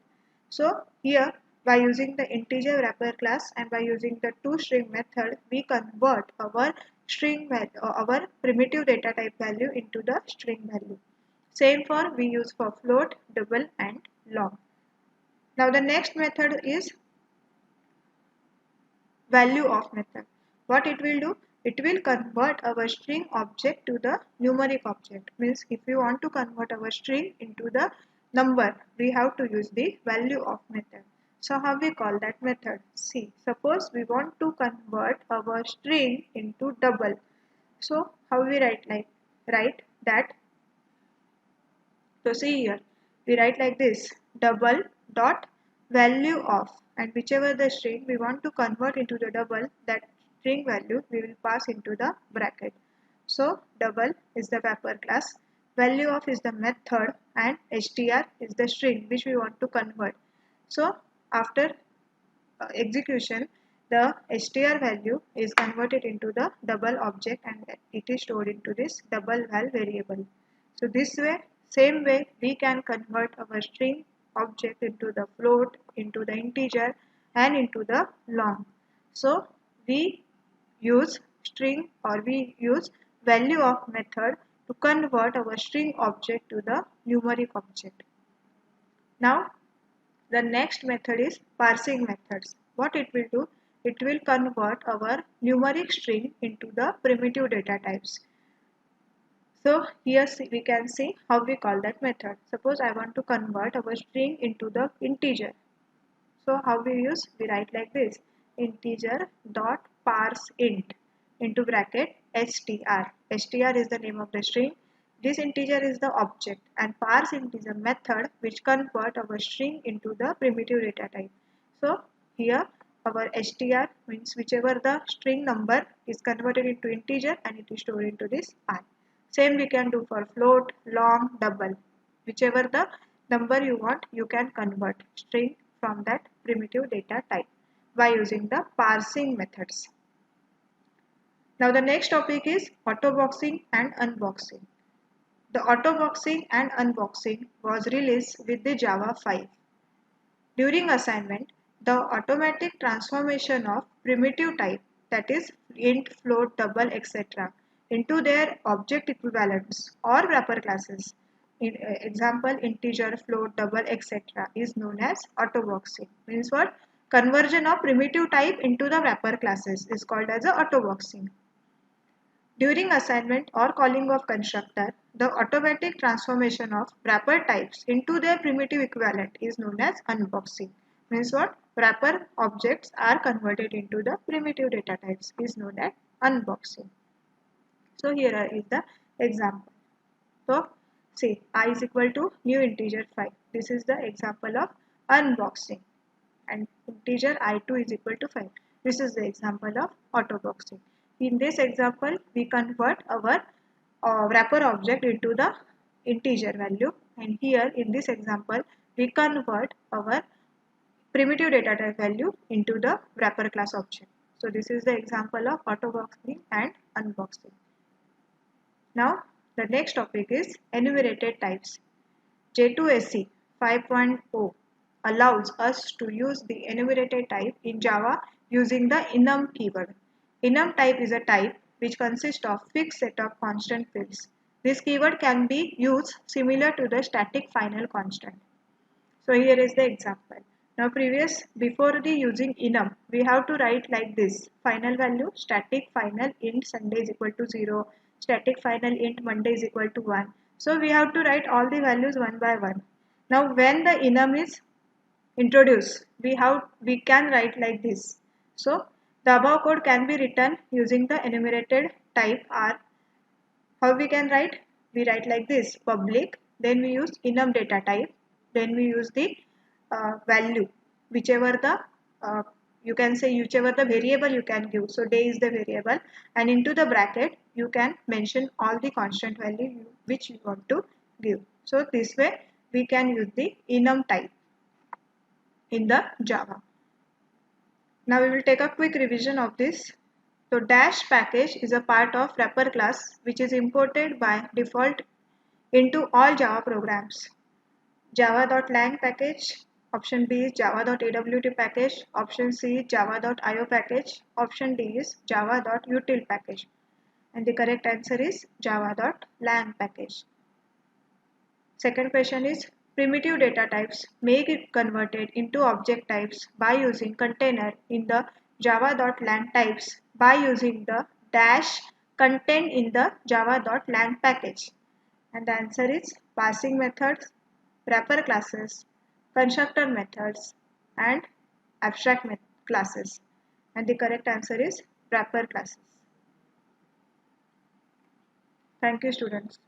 So here, by using the integer wrapper class and by using the toString method, we convert our string value or our primitive data type value into the string value. Same for we use for float, double and long. Now the next method is value of method. What it will do? It will convert our string object to the numeric object. Means if we want to convert our string into the number, we have to use the value of method. So how we call that method? See, suppose we want to convert our string into double. So how we write that? So see here, we write like this: double dot value of, and whichever the string we want to convert into the double, that string value we will pass into the bracket. So double is the wrapper class, value of is the method, and str is the string which we want to convert. So after execution, the str value is converted into the double object and it is stored into this double val variable. So this way, same way, we can convert our string object into the float, into the integer and into the long. So we use string or we use value of method to convert our string object to the numeric object. Now the next method is parsing methods. What it will do? It will convert our numeric string into the primitive data types. So here we can see how we call that method. Suppose I want to convert our string into the integer. So how we use? We write like this: integer dot parse int into bracket str. Str is the name of the string. This integer is the object and parse int is a method which convert our string into the primitive data type. So here our str means whichever the string number is converted into integer and it is stored into this I. Same we can do for float, long, double. Whichever the number you want, you can convert string from that primitive data type by using the parsing methods. Now the next topic is autoboxing and unboxing. The autoboxing and unboxing was released with the Java 5. During assignment, the automatic transformation of primitive type, that is int, float, double, etc. into their object equivalents or wrapper classes, in example integer, float, double, etc. is known as autoboxing. Means what? Conversion of primitive type into the wrapper classes is called as a autoboxing. During assignment or calling of constructor, the automatic transformation of wrapper types into their primitive equivalent is known as unboxing. Means what? Wrapper objects are converted into the primitive data types is known as unboxing. So here is the example. So see, I is equal to new integer 5. This is the example of unboxing, and integer I2 is equal to 5. This is the example of autoboxing. In this example, we convert our wrapper object into the integer value, and here in this example, we convert our primitive data type value into the wrapper class object. So this is the example of autoboxing and unboxing. Now the next topic is enumerated types. J2SE 5.0 allows us to use the enumerated type in Java using the enum keyword. Enum type is a type which consists of fixed set of constant fields. This keyword can be used similar to the static final constant. So here is the example. Now before the using enum, we have to write like this: final value, static final int Sunday is equal to 0, static final int Monday is equal to 1. So we have to write all the values one by one. Now when the enum is introduced, we can write like this. So the above code can be written using the enumerated type R. How we can write? we write like this: public, then we use enum data type, then we use the value, whichever the you can say whichever the variable you can give. So day is the variable, and into the bracket you can mention all the constant value which you want to give. So this way we can use the enum type in the Java. Now we will take a quick revision of this. So dash package is a part of wrapper class which is imported by default into all Java programs. Java.lang package, option B is java.awt package, option C is java.io package, option D is java.util package, and the correct answer is java.lang package. Second question is primitive data types may get converted into object types by using container in the java.lang types by using the dash contained in the java.lang package. And the answer is passing methods, wrapper classes, constructor methods, and abstract classes. And the correct answer is wrapper classes. Thank you, students.